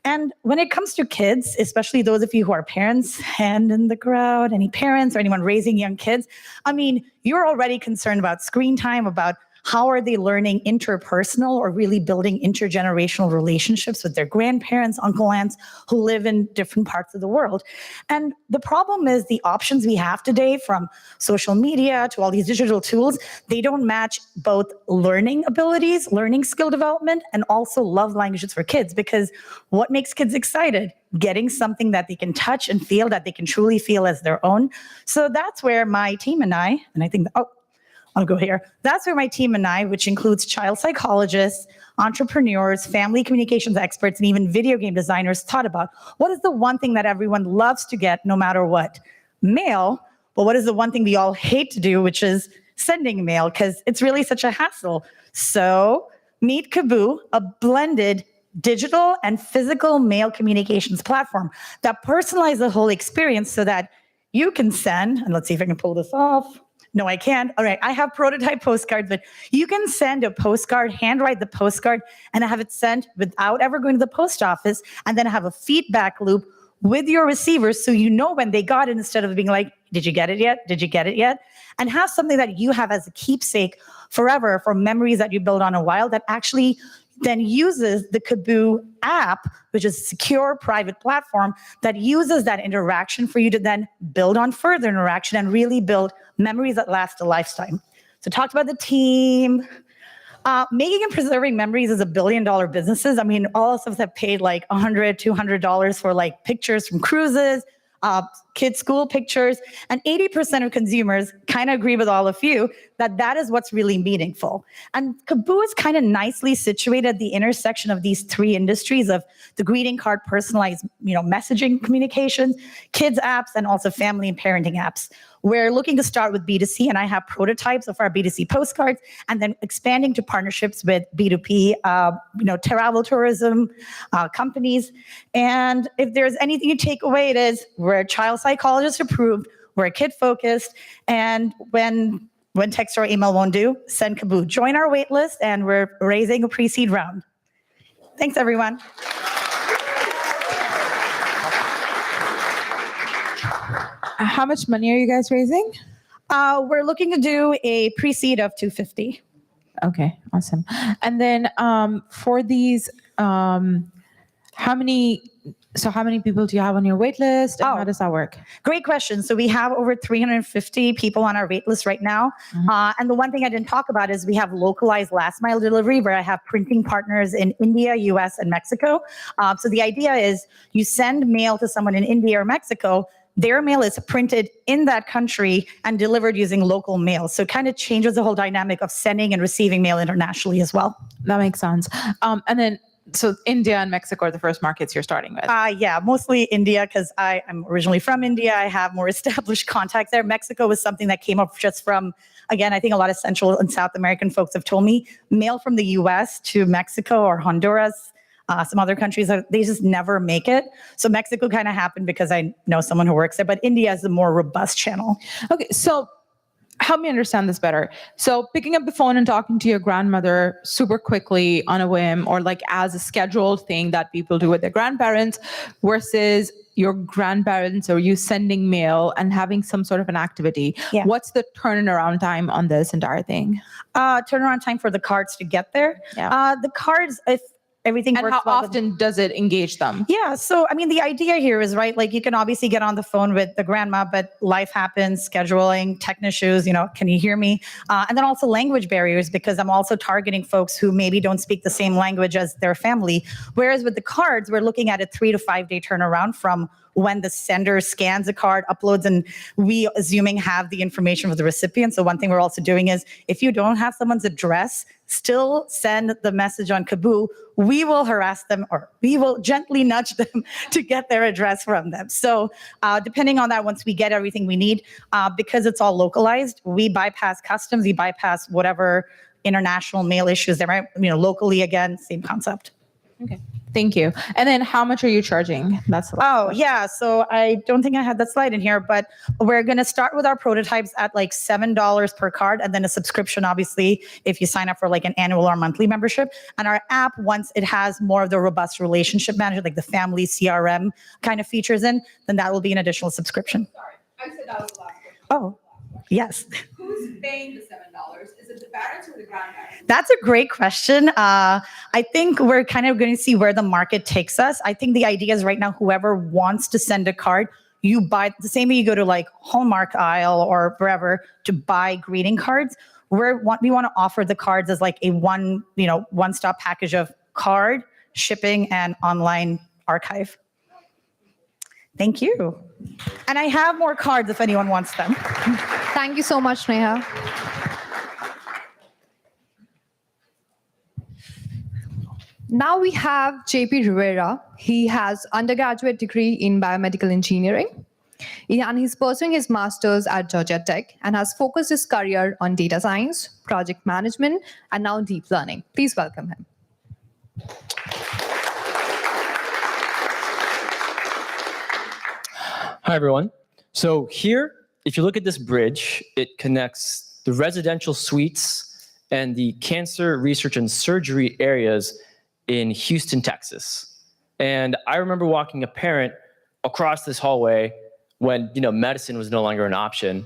And when it comes to kids, especially those of you who are parents, hand in the crowd, any parents or anyone raising young kids, I mean, you're already concerned about screen time, about how are they learning interpersonal or really building intergenerational relationships with their grandparents, uncle, aunts who live in different parts of the world. And the problem is the options we have today, from social media to all these digital tools, they don't match both learning abilities, learning skill development, and also love languages for kids. Because what makes kids excited? Getting something that they can touch and feel, that they can truly feel as their own. So that's where my team and I think, I'll go here. That's where my team and I, which includes child psychologists, entrepreneurs, family communications experts, and even video game designers, thought about what is the one thing that everyone loves to get no matter what? Mail. But what is the one thing we all hate to do, which is sending mail, because it's really such a hassle. So meet Kaboo, a blended digital and physical mail communications platform that personalizes the whole experience so that you can send, and let's see if I can pull this off. No, I can't. All right, I have prototype postcards, but you can send a postcard, handwrite the postcard, and have it sent without ever going to the post office, and then have a feedback loop with your receivers so you know when they got it, instead of being like, did you get it yet? Did you get it yet? And have something that you have as a keepsake forever for memories that you build on a while, that actually then uses the Kaboo app, which is a secure private platform that uses that interaction for you to then build on further interaction and really build memories that last a lifetime. So talked about the team. Making and preserving memories is $1 billion businesses. I mean, all of us have paid like $100, $200 for like pictures from cruises, kids' school pictures, and 80% of consumers kind of agree with all of you that that is what's really meaningful. And Kaboo is kind of nicely situated at the intersection of these three industries of the greeting card, personalized, messaging communications, kids apps, and also family and parenting apps. We're looking to start with B2C, and I have prototypes of our B2C postcards, and then expanding to partnerships with B2P, travel tourism companies. And if there's anything you take away, it is we're child psychologist approved, we're kid focused, and when text or email won't do, send Kaboo. Join our wait list, and we're raising a pre-seed round. Thanks, everyone. How much money are you guys raising? We're looking to do a pre-seed of $250. Okay, awesome. And then for these, how many people do you have on your wait list? And how does that work? Great question. So we have over 350 people on our wait list right now. And the one thing I didn't talk about is we have localized last mile delivery, where I have printing partners in India, US, and Mexico. So the idea is you send mail to someone in India or Mexico, their mail is printed in that country and delivered using local mail. So it kind of changes the whole dynamic of sending and receiving mail internationally as well. That makes sense. And then, so India and Mexico are the first markets you're starting with? Yeah, mostly India, because I'm originally from India. I have more established contacts there. Mexico was something that came up just from, again, I think a lot of Central and South American folks have told me, mail from the US to Mexico or Honduras, some other countries, they just never make it. So Mexico kind of happened because I know someone who works there, but India is a more robust channel. Okay, so help me understand this better. So picking up the phone and talking to your grandmother super quickly on a whim, or like as a scheduled thing that people do with their grandparents, versus your grandparents or you sending mail and having some sort of an activity. Yeah. What's the turnaround time on this entire thing? Turnaround time for the cards to get there. Yeah. The cards, if everything And works how well, often does it engage them? Yeah. So, I mean, the idea here is, right, like you can obviously get on the phone with the grandma, but life happens, scheduling, tech issues, can you hear me? And then also language barriers, because I'm also targeting folks who maybe don't speak the same language as their family. Whereas with the cards, we're looking at a 3 to 5 day turnaround from when the sender scans the card, uploads, and we, assuming, have the information for the recipient. So one thing we're also doing is, if you don't have someone's address, still send the message on Kaboo. We will harass them, or we will gently nudge them to get their address from them. So depending on that, once we get everything we need, because it's all localized, we bypass customs, we bypass whatever international mail issues there might, locally, again, same concept. Okay. Thank you. And then how much are you charging? That's the last question. Yeah. So I don't think I had that slide in here, but we're going to start with our prototypes at like $7 per card, and then a subscription, obviously, if you sign up for like an annual or monthly membership. And our app, once it has more of the robust relationship management, like the family CRM kind of features in, then that will be an additional subscription. Sorry, I said that was the last question. Oh. Yes. Who's paying the $7? Is it the parents or the grandparents? That's a great question. I think we're kind of going to see where the market takes us. I think the idea is right now, whoever wants to send a card, you buy the same way you go to like Hallmark aisle or wherever to buy greeting cards. We want to offer the cards as like a one-stop package of card, shipping, and online archive. Thank you. And I have more cards if anyone wants them. Thank you so much, Neha. Now we have JP Rivera. He has undergraduate degree in biomedical engineering. And he's pursuing his master's at Georgia Tech and has focused his career on data science, project management, and now deep learning. Please welcome him. Hi, everyone. So here, if you look at this bridge, it connects the residential suites and the cancer research and surgery areas in Houston, Texas. And I remember walking a parent across this hallway when medicine was no longer an option,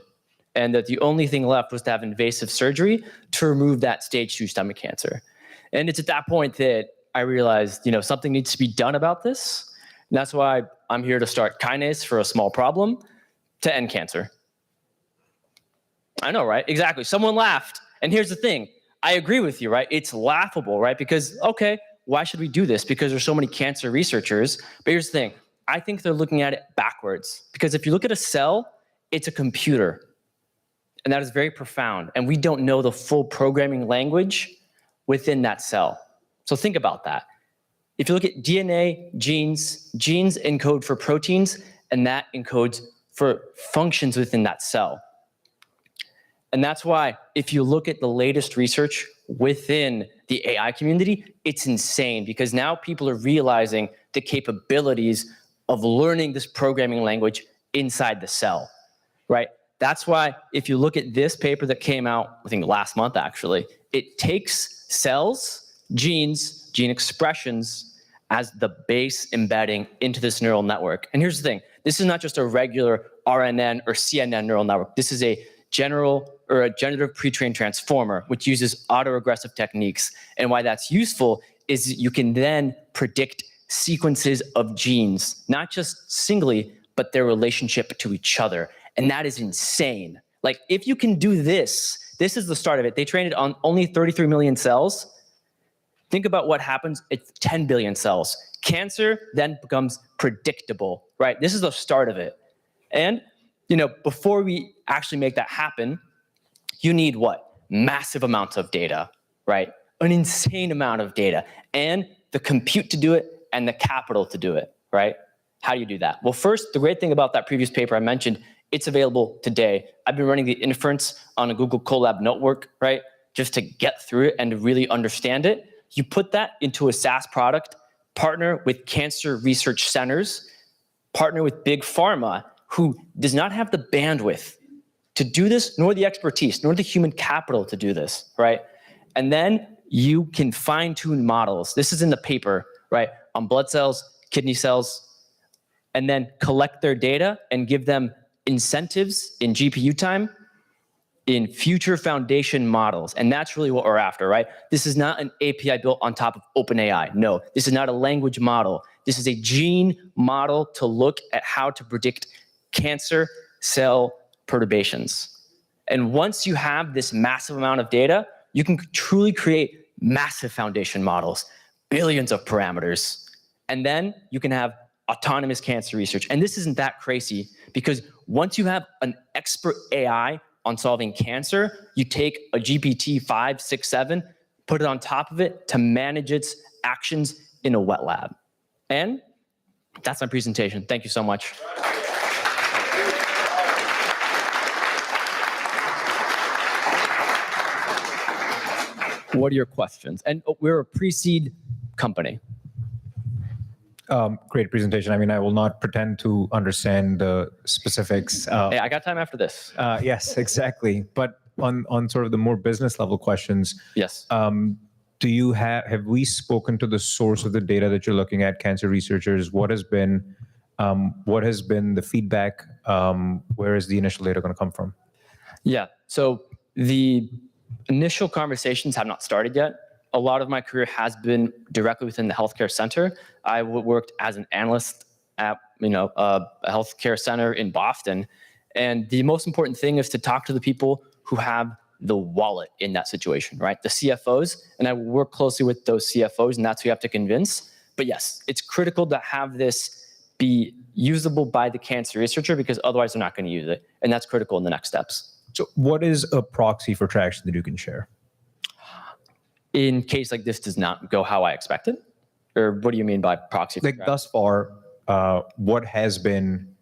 and that the only thing left was to have invasive surgery to remove that stage 2 stomach cancer. And it's at that point that I realized, something needs to be done about this. And that's why I'm here to start Kinase for a small problem to end cancer. I know, right? Exactly. Someone laughed. And here's the thing. I agree with you, right? It's laughable, right? Because, okay, why should we do this? Because there's so many cancer researchers. But here's the thing. I think they're looking at it backwards. Because if you look at a cell, it's a computer. And that is very profound. And we don't know the full programming language within that cell. So think about that. If you look at DNA, genes encode for proteins, and that encodes for functions within that cell. And that's why if you look at the latest research within the AI community, it's insane, because now people are realizing the capabilities of learning this programming language inside the cell, right? That's why if you look at this paper that came out, I think last month actually, it takes cells, genes, gene expressions as the base embedding into this neural network. And here's the thing, this is not just a regular RNN or CNN neural network. This is a generative pre-trained transformer, which uses autoregressive techniques. And why that's useful is you can then predict sequences of genes, not just singly, but their relationship to each other. And that is insane. Like, if you can do this, this is the start of it. They trained it on only 33 million cells. Think about what happens at 10 billion cells. Cancer then becomes predictable, right? This is the start of it. And, before we actually make that happen, you need what? Massive amounts of data, right? An insane amount of data, and the compute to do it and the capital to do it, right? How do you do that? Well, first, the great thing about that previous paper I mentioned, it's available today. I've been running the inference on a Google Colab notebook, right? Just to get through it and to really understand it. You put that into a SaaS product, partner with cancer research centers, partner with big pharma, who does not have the bandwidth to do this, nor the expertise, nor the human capital to do this, right? And then you can fine-tune models. This is in the paper, right? On blood cells, kidney cells, and then collect their data and give them incentives in GPU time in future foundation models. And that's really what we're after, right? This is not an API built on top of OpenAI. No, this is not a language model. This is a gene model to look at how to predict cancer cell perturbations. And once you have this massive amount of data, you can truly create massive foundation models, billions of parameters. And then you can have autonomous cancer research. And this isn't that crazy, because once you have an expert AI on solving cancer, you take a GPT 5, 6, 7, put it on top of it to manage its actions in a wet lab. And that's my presentation. Thank you so much. What are your questions? And we're a pre-seed company. Great presentation. I mean, I will not pretend to understand the specifics. Hey, I got time after this. Yes, exactly. But on sort of the more business level questions, Yes. Have we spoken to the source of the data that you're looking at, cancer researchers? What has been the feedback? Where is the initial data going to come from? Yeah. So the initial conversations have not started yet. A lot of my career has been directly within the healthcare center. I worked as an analyst at a healthcare center in Boston. And the most important thing is to talk to the people who have the wallet in that situation, right? The CFOs. And I work closely with those CFOs, and that's who you have to convince. But yes, it's critical to have this be usable by the cancer researcher, because otherwise they're not going to use it. And that's critical in the next steps. So what is a proxy for traction that you can share? In case like this does not go how I expected? Or what do you mean by proxy for Like traction? thus far, what has been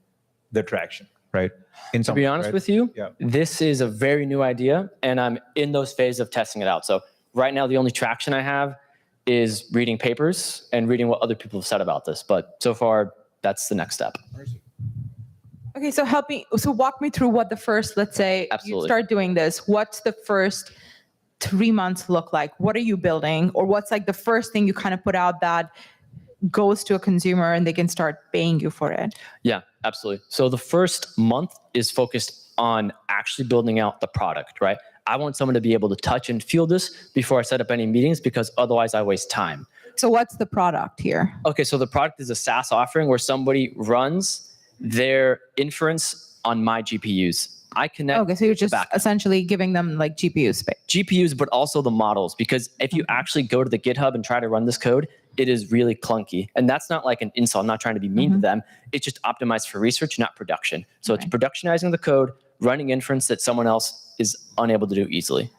the traction, right? To be honest with you, Yeah. this is a very new idea, and I'm in those phases of testing it out. So right now, the only traction I have is reading papers and reading what other people have said about this. But so far, that's the next step. Okay, so walk me through what the first, let's say, you Absolutely. start doing this. What's the first 3 months look like? What are you building? Or what's like the first thing you kind of put out that goes to a consumer and they can start paying you for it? Yeah, absolutely. So the first month is focused on actually building out the product, right? I want someone to be able to touch and feel this before I set up any meetings, because otherwise I waste time. So what's the product here? Okay, so the product is a SaaS offering where somebody runs their inference on my GPUs. I connect. Okay, so you're just back essentially giving them like GPU space. GPUs, but also the models, because if you actually go to the GitHub and try to run this code, it is really clunky. And that's not like an insult. I'm not trying to be mean to them. It's just optimized for research, not production. So it's productionizing the code, running inference that someone else is unable to do easily.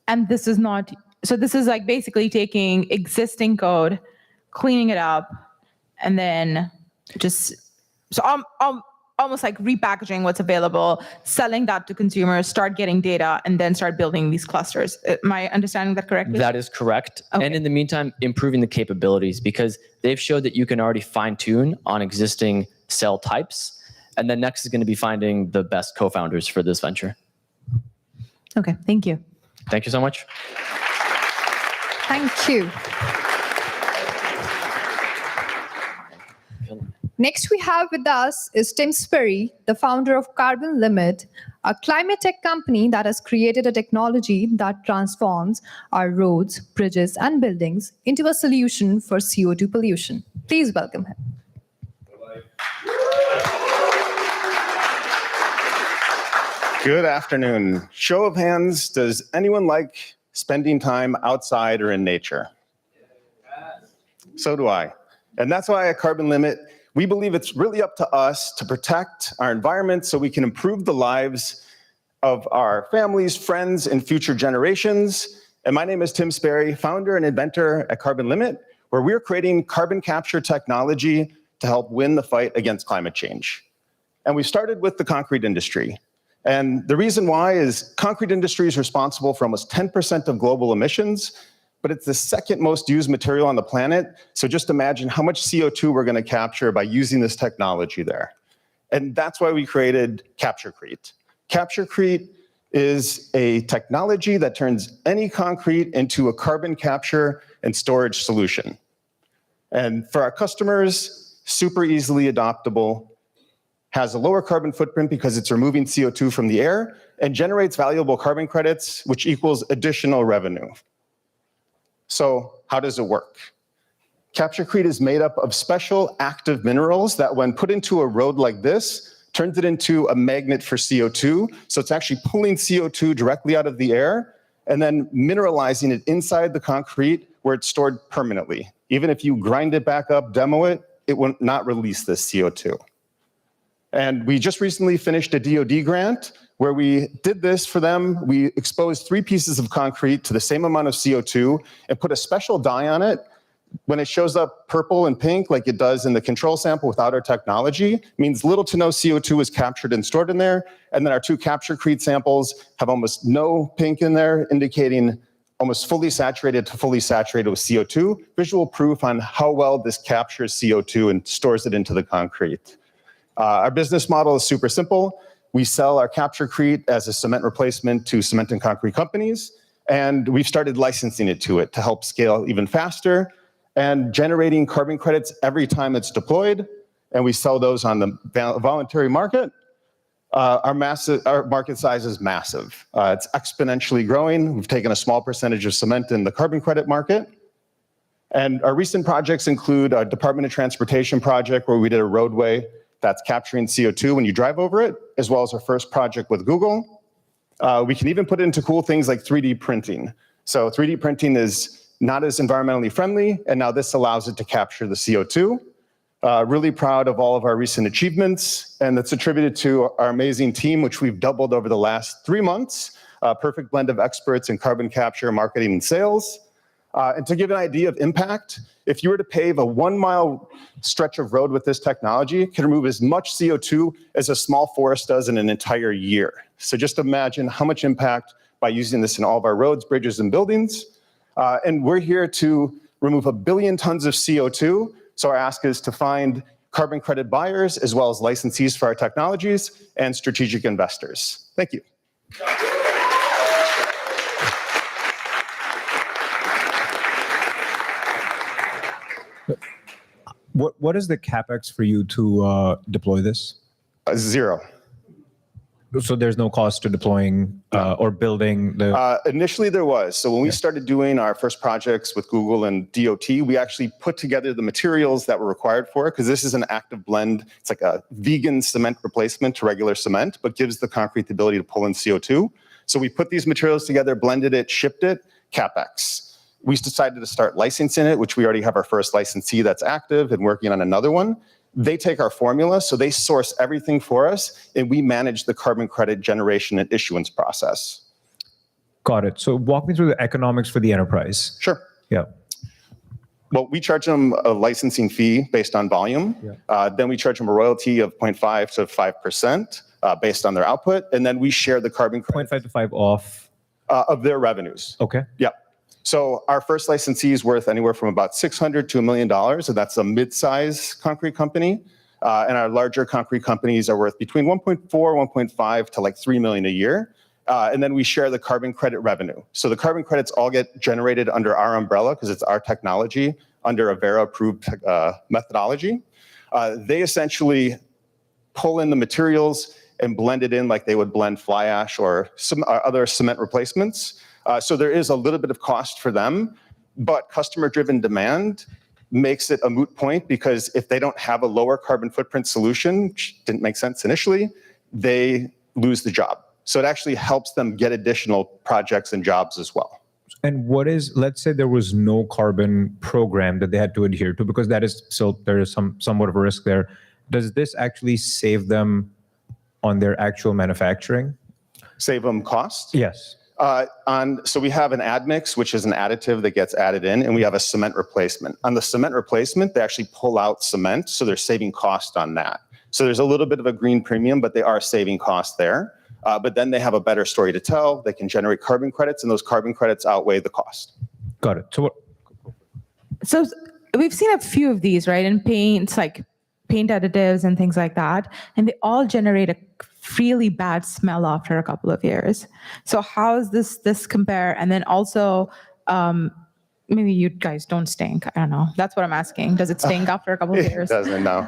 And this is not, so this is like basically taking existing code, cleaning it up, and then just, so I'm almost like repackaging what's available, selling that to consumers, start getting data, and then start building these clusters. Am I understanding that correctly? That is correct. Okay. And in the meantime, improving the capabilities, because they've showed that you can already fine tune on existing cell types. And then next is going to be finding the best co-founders for this venture. Okay, thank you. Thank you so much. Thank you. Next we have with us is Tim Sperry, the founder of Carbon Limit, a climate tech company that has created a technology that transforms our roads, bridges, and buildings into a solution for CO2 pollution. Please welcome him. Good afternoon. Show of hands, does anyone like spending time outside or in nature? So do I. And that's why at Carbon Limit, we believe it's really up to us to protect our environment so we can improve the lives of our families, friends, and future generations. And my name is Tim Sperry, founder and inventor at Carbon Limit, where we're creating carbon capture technology to help win the fight against climate change. And we started with the concrete industry. And the reason why is concrete industry is responsible for almost 10% of global emissions, but it's the second most used material on the planet. So just imagine how much CO2 we're going to capture by using this technology there. And that's why we created CaptureCrete. CaptureCrete is a technology that turns any concrete into a carbon capture and storage solution. And for our customers, super easily adoptable, has a lower carbon footprint because it's removing CO2 from the air, and generates valuable carbon credits, which equals additional revenue. So how does it work? CaptureCrete is made up of special active minerals that when put into a road like this, turns it into a magnet for CO2. So it's actually pulling CO2 directly out of the air and then mineralizing it inside the concrete where it's stored permanently. Even if you grind it back up, demo it, it will not release this CO2. And we just recently finished a DoD grant where we did this for them. We exposed 3 pieces of concrete to the same amount of CO2 and put a special dye on it. When it shows up purple and pink like it does in the control sample without our technology, it means little to no CO2 is captured and stored in there. And then our 2 CaptureCrete samples have almost no pink in there, indicating almost fully saturated to fully saturated with CO2, visual proof on how well this captures CO2 and stores it into the concrete. Our business model is super simple. We sell our CaptureCrete as a cement replacement to cement and concrete companies, and we've started licensing it to help scale even faster and generating carbon credits every time it's deployed, and we sell those on the voluntary market. Our market size is massive. It's exponentially growing. We've taken a small percentage of cement in the carbon credit market. And our recent projects include a Department of Transportation project where we did a roadway that's capturing CO2 when you drive over it, as well as our first project with Google. We can even put it into cool things like 3D printing. So 3D printing is not as environmentally friendly, and now this allows it to capture the CO2. Really proud of all of our recent achievements, and that's attributed to our amazing team, which we've doubled over the last 3 months. A perfect blend of experts in carbon capture, marketing, and sales. And to give an idea of impact, if you were to pave a 1-mile stretch of road with this technology, it can remove as much CO2 as a small forest does in an entire year. So just imagine how much impact by using this in all of our roads, bridges, and buildings. And we're here to remove 1 billion tons of CO2. So our ask is to find carbon credit buyers, as well as licensees for our technologies and strategic investors. Thank you. What is the CapEx for you to deploy this? Zero. So there's no cost to deploying or building the... Initially there was. So when we started doing our first projects with Google and DOT, we actually put together the materials that were required for it, because this is an active blend. It's like a vegan cement replacement to regular cement, but gives the concrete the ability to pull in CO2. So we put these materials together, blended it, shipped it, CapEx. We decided to start licensing it, which we already have our first licensee that's active and working on another one. They take our formula, so they source everything for us, and we manage the carbon credit generation and issuance process. Got it. So walk me through the economics for the enterprise. Sure. Yeah. Well, we charge them a licensing fee based on volume. Yeah. Then we charge them a royalty of 0.5 to 5% based on their output, and then we share the carbon credit. 0.5 to 5 off? Of their revenues. Okay. Yeah. So our first licensee is worth anywhere from about $600 to $1 million, so that's a mid-size concrete company. And our larger concrete companies are worth between 1.4, 1.5 to like 3 million a year. And then we share the carbon credit revenue. So the carbon credits all get generated under our umbrella because it's our technology under a Rivera-approved methodology. They essentially pull in the materials and blend it in like they would blend fly ash or some other cement replacements. So there is a little bit of cost for them, but customer-driven demand makes it a moot point, because if they don't have a lower carbon footprint solution, which didn't make sense initially, they lose the job. So it actually helps them get additional projects and jobs as well. And what is, let's say there was no carbon program that they had to adhere to, because that is still, there is somewhat of a risk there. Does this actually save them on their actual manufacturing? Save them cost? Yes. So we have an admix, which is an additive that gets added in, and we have a cement replacement. On the cement replacement, they actually pull out cement, so they're saving cost on that. So there's a little bit of a green premium, but they are saving cost there. But then they have a better story to tell. They can generate carbon credits, and those carbon credits outweigh the cost. Got it. So we've seen a few of these, right? In paints, like paint additives and things like that, and they all generate a really bad smell after a couple of years. So how does this compare? And then also, maybe you guys don't stink. I don't know. That's what I'm asking. Does it stink after a couple of years? It doesn't, no.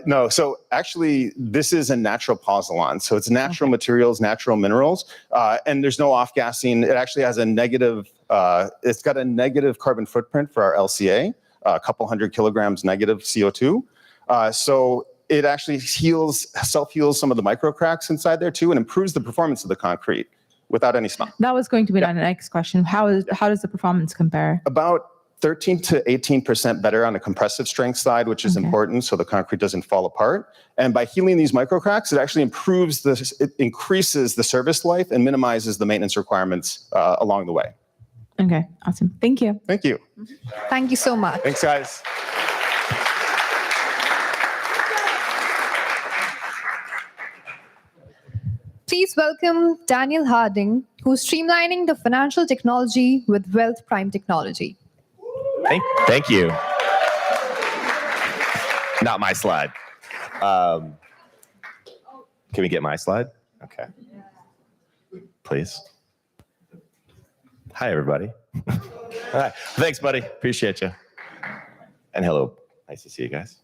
No, so actually, this is a natural pozzolan. So it's natural materials, natural minerals, and there's no off-gassing. It actually has a negative, it's got a negative carbon footprint for our LCA, a couple hundred kilograms negative CO2. So it actually self-heals some of the micro cracks inside there too, and improves the performance of the concrete without any smell. That was going to be my next question. How does the performance compare? About 13 to 18% better on the compressive strength side, which is important so the concrete doesn't fall apart. And by healing these micro cracks, it actually it increases the service life and minimizes the maintenance requirements along the way. Okay, awesome. Thank you. Thank you. Thank you so much. Thanks, guys. Please welcome Daniel Harding, who's streamlining the financial technology with Wealth Prime Technology. Thank you. Not my slide. Can we get my slide? Okay. Please. Hi, everybody. Hi. Thanks, buddy. Appreciate you. And hello. Nice to see you guys.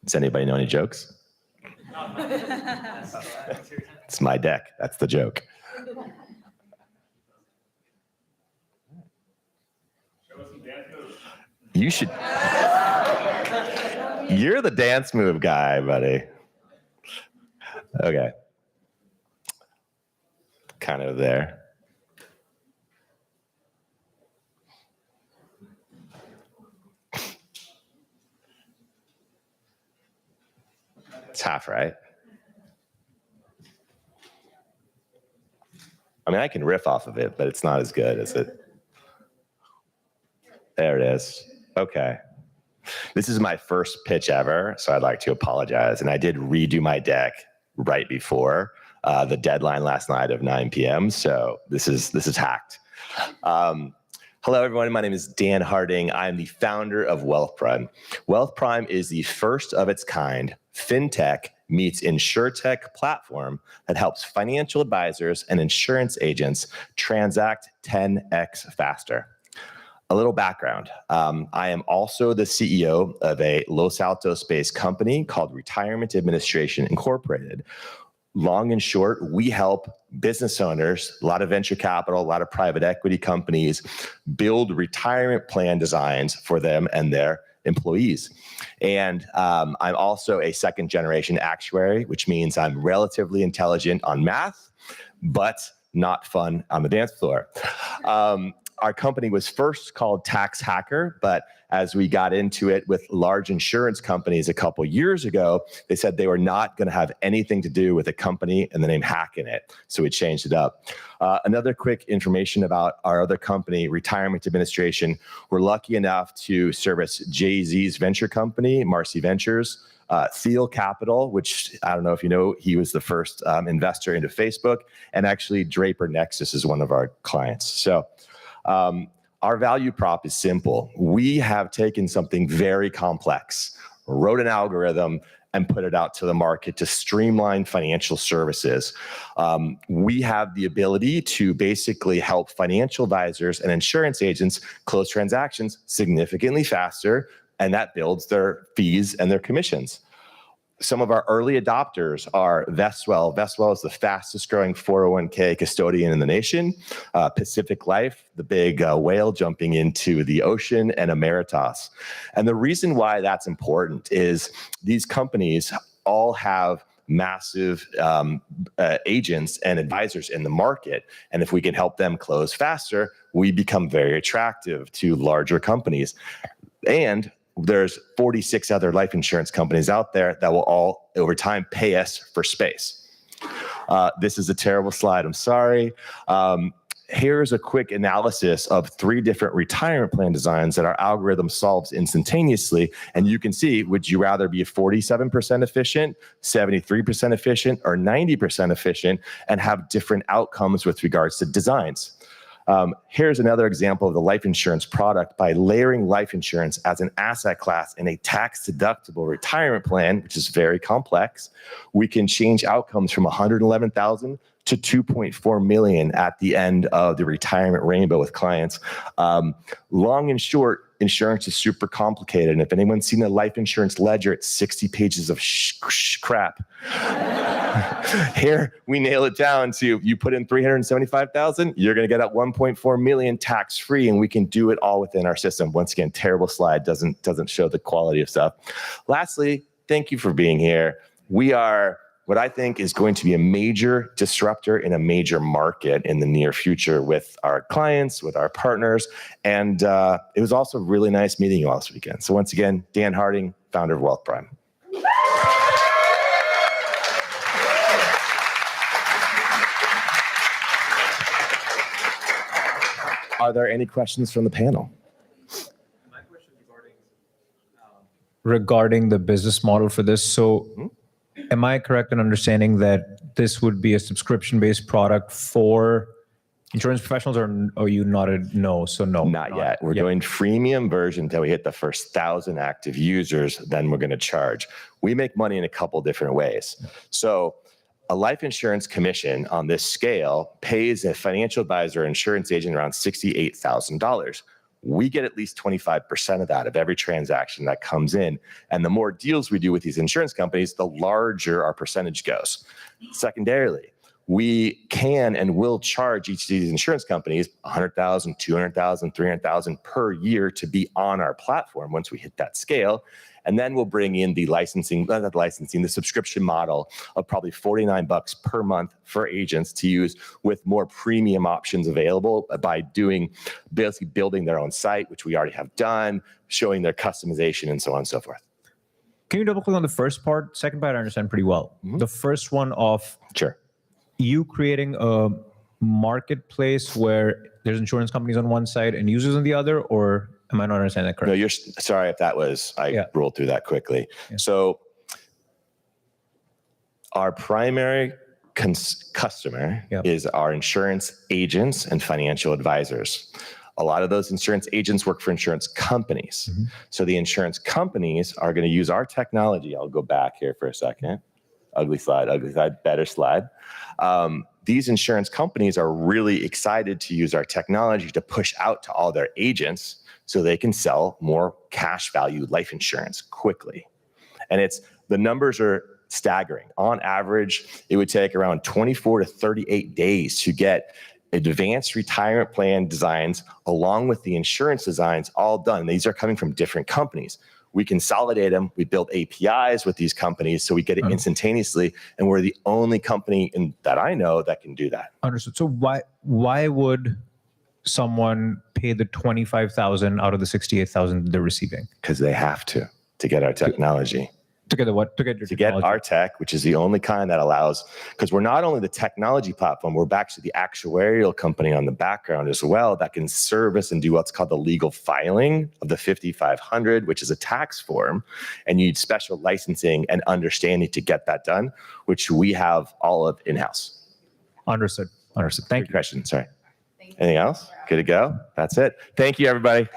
Does anybody know any jokes? It's my deck. That's the joke. You should. You're the dance move guy, buddy. Okay. Kind of there. It's half right. I mean, I can riff off of it, but it's not as good as it. There it is. Okay. This is my first pitch ever, so I'd like to apologize. And I did redo my deck right before the deadline last night of 9 p.m. So this is hacked. Hello, everyone. My name is Dan Harding. I'm the founder of Wealth Prime. Wealth Prime is the first of its kind fintech meets insurtech platform that helps financial advisors and insurance agents transact 10x faster. A little background. I am also the CEO of a Los Altos-based company called Retirement Administration Incorporated. Long and short, we help business owners, a lot of venture capital, a lot of private equity companies, build retirement plan designs for them and their employees. And I'm also a second generation actuary, which means I'm relatively intelligent on math, but not fun on the dance floor. Our company was first called Tax Hacker, but as we got into it with large insurance companies a couple years ago, they said they were not going to have anything to do with a company and the name hack in it. So we changed it up. Another quick information about our other company, Retirement Administration. We're lucky enough to service Jay-Z's venture company, Marcy Ventures, Thiel Capital, which I don't know if you know, he was the first investor into Facebook, and actually Draper Nexus is one of our clients. So our value prop is simple. We have taken something very complex, wrote an algorithm, and put it out to the market to streamline financial services. We have the ability to basically help financial advisors and insurance agents close transactions significantly faster, and that builds their fees and their commissions. Some of our early adopters are Vestwell. Vestwell is the fastest growing 401k custodian in the nation. Pacific Life, the big whale jumping into the ocean, and Emeritus. And the reason why that's important is these companies all have massive agents and advisors in the market. And if we can help them close faster, we become very attractive to larger companies. And there's 46 other life insurance companies out there that will all, over time, pay us for space. This is a terrible slide. I'm sorry. Here's a quick analysis of 3 different retirement plan designs that our algorithm solves instantaneously. And you can see, would you rather be 47% efficient, 73% efficient, or 90% efficient, and have different outcomes with regards to designs? Here's another example of the life insurance product. By layering life insurance as an asset class in a tax-deductible retirement plan, which is very complex, we can change outcomes from $111,000 to $2.4 million at the end of the retirement rainbow with clients. Long and short, insurance is super complicated. And if anyone's seen a life insurance ledger, it's 60 pages of crap. Here, we nail it down to you put in $375,000, you're going to get out $1.4 million tax-free, and we can do it all within our system. Once again, terrible slide, doesn't show the quality of stuff. Lastly, thank you for being here. We are what I think is going to be a major disruptor in a major market in the near future with our clients, with our partners. And it was also really nice meeting you all this weekend. So once again, Dan Harding, founder of Wealth Prime. Are there any questions from the panel? My question regarding the business model for this. So am I correct in understanding that this would be a subscription-based product for insurance professionals, or are you nodded no? So no. Not yet. We're going freemium version until we hit the first 1,000 active users. Then we're going to charge. We make money in a couple different ways. So a life insurance commission on this scale pays a financial advisor or insurance agent around $68,000. we get at least 25% of that, of every transaction that comes in. And the more deals we do with these insurance companies, the larger our percentage goes. Secondarily, we can and will charge each of these insurance companies $100,000, $200,000, $300,000 per year to be on our platform once we hit that scale. And then we'll bring in the the subscription model of probably $49 per month for agents to use, with more premium options available by basically building their own site, which we already have done, showing their customization and so on and so forth. Can you double click on the first part? Second part I understand pretty well. The first one of you creating a marketplace where there's insurance companies on one side and users on the other, or am I not understanding that correctly? No, you're sorry if that was, I rolled through that quickly. Yeah. So our primary customer is our insurance agents and financial advisors. A lot of those insurance agents work for insurance companies. So the insurance companies are going to use our technology. I'll go back here for a second. Ugly slide, better slide. These insurance companies are really excited to use our technology to push out to all their agents so they can sell more cash value life insurance quickly. And the numbers are staggering. On average, it would take around 24 to 38 days to get advanced retirement plan designs along with the insurance designs all done. These are coming from different companies. We consolidate them. We build APIs with these companies so we get it instantaneously. And we're the only company that I know that can do that. Understood. So why would someone pay the $25,000 out of the $68,000 they're receiving? Because they have to get our technology. To get what? To get your technology. Get our tech, which is the only kind that allows, because we're not only the technology platform, we're actually the actuarial company on the background as well that can service and do what's called the legal filing of the 5500, which is a tax form. And you need special licensing and understanding to get that done, which we have all of in-house. Understood. Thank you. Question. Sorry. Anything else? Good to go? That's it. Thank you, everybody.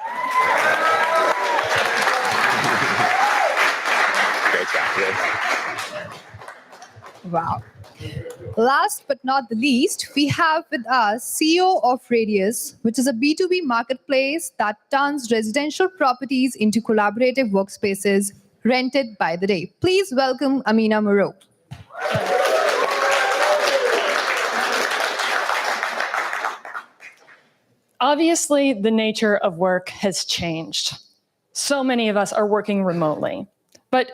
Wow. Last but not the least, we have with us CEO of Radius, which is a B2B marketplace that turns residential properties into collaborative workspaces rented by the day. Please welcome Amina Moreau. Obviously, the nature of work has changed. So many of us are working remotely, but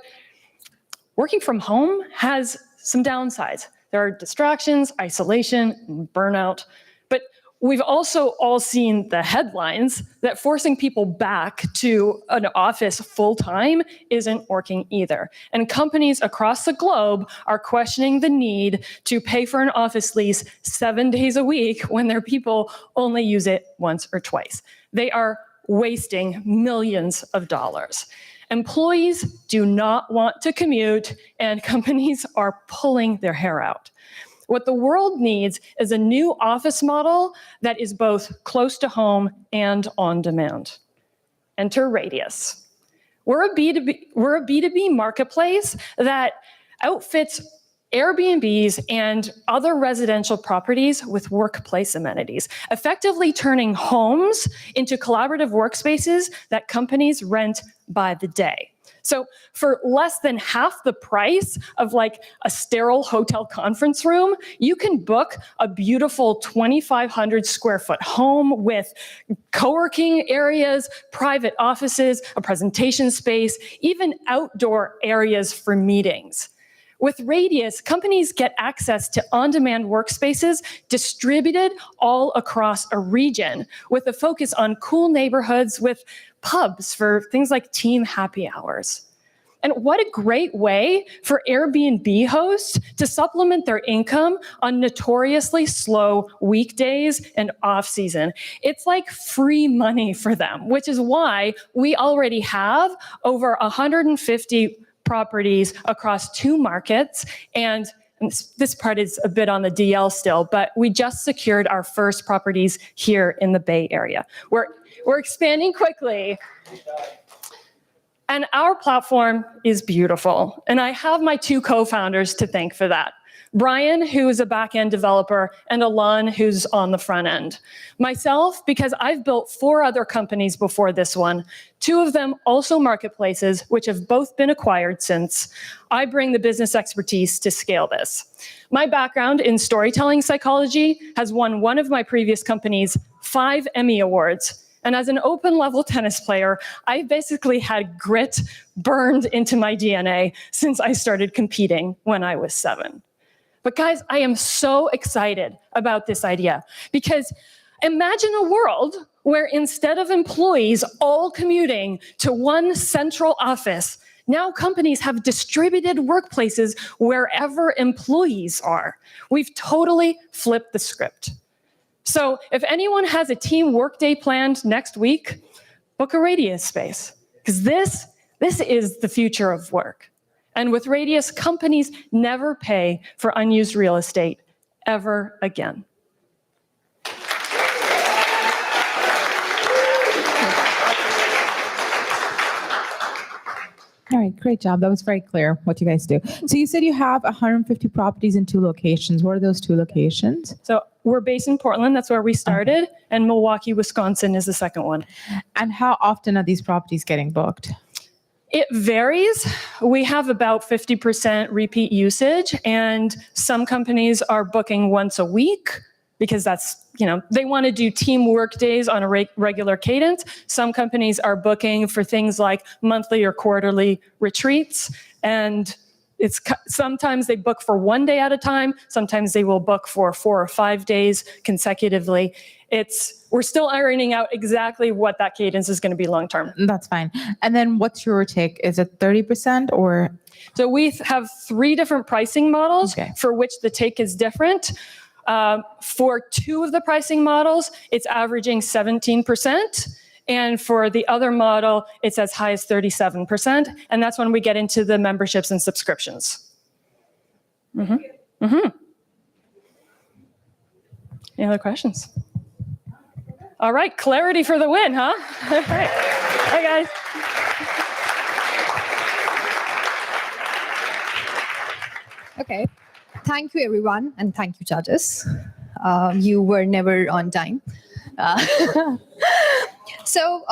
working from home has some downsides. There are distractions, isolation, and burnout. But we've also all seen the headlines that forcing people back to an office full-time isn't working either. And companies across the globe are questioning the need to pay for an office lease 7 days a week when their people only use it once or twice. They are wasting millions of dollars. Employees do not want to commute, and companies are pulling their hair out. What the world needs is a new office model that is both close to home and on demand. Enter Radius. We're a B2B marketplace that outfits Airbnbs and other residential properties with workplace amenities, effectively turning homes into collaborative workspaces that companies rent by the day. So for less than half the price of like a sterile hotel conference room, you can book a beautiful 2,500 square foot home with co-working areas, private offices, a presentation space, even outdoor areas for meetings. With Radius, companies get access to on-demand workspaces distributed all across a region with a focus on cool neighborhoods with pubs for things like team happy hours. And what a great way for Airbnb hosts to supplement their income on notoriously slow weekdays and off-season. It's like free money for them, which is why we already have over 150 properties across 2 markets, and this part is a bit on the DL still, but we just secured our first properties here in the Bay Area. We're expanding quickly, and our platform is beautiful, and I have my 2 co-founders to thank for that. Brian, who's a back-end developer, and Alon, who's on the front end. Myself, because I've built 4 other companies before this one, 2 of them also marketplaces, which have both been acquired since. I bring the business expertise to scale this. My background in storytelling psychology has won one of my previous companies 5 Emmy Awards. And as an open-level tennis player, I basically had grit burned into my DNA since I started competing when I was 7. But guys, I am so excited about this idea because imagine a world where instead of employees all commuting to one central office, now companies have distributed workplaces wherever employees are. We've totally flipped the script. So if anyone has a team workday planned next week, book a Radius space, because this is the future of work. And with Radius, companies never pay for unused real estate ever again. All right, great job. That was very clear what you guys do. So you said you have 150 properties in 2 locations. What are those 2 locations? So we're based in Portland, that's where we started, and Milwaukee, Wisconsin is the second one. And how often are these properties getting booked? It varies. We have about 50% repeat usage, and some companies are booking once a week because that's, they want to do team work days on a regular cadence. Some companies are booking for things like monthly or quarterly retreats, and sometimes they book for 1 day at a time. Sometimes they will book for 4 or 5 days consecutively. We're still ironing out exactly what that cadence is going to be long term. That's fine. And then what's your take? Is it 30% or? So we have 3 different pricing models for which the take is different. For 2 of the pricing models, it's averaging 17%. And for the other model, it's as high as 37%. And that's when we get into the memberships and subscriptions. Any other questions? All right, clarity for the win, huh? All right. Hi, guys. Okay. Thank you, everyone, and thank you, judges. You were never on time. So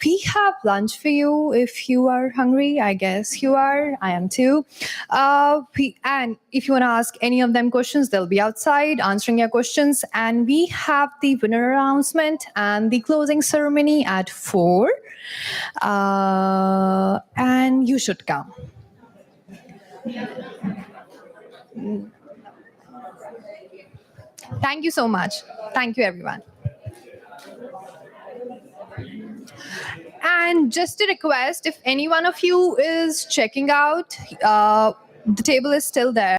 we have lunch for you if you are hungry. I guess you are. I am too. And if you want to ask any of them questions, they'll be outside answering your questions. And we have the winner announcement and the closing ceremony at 4. And you should come. Thank you so much. Thank you, everyone. And just a request, if any one of you is checking out, the table is still there.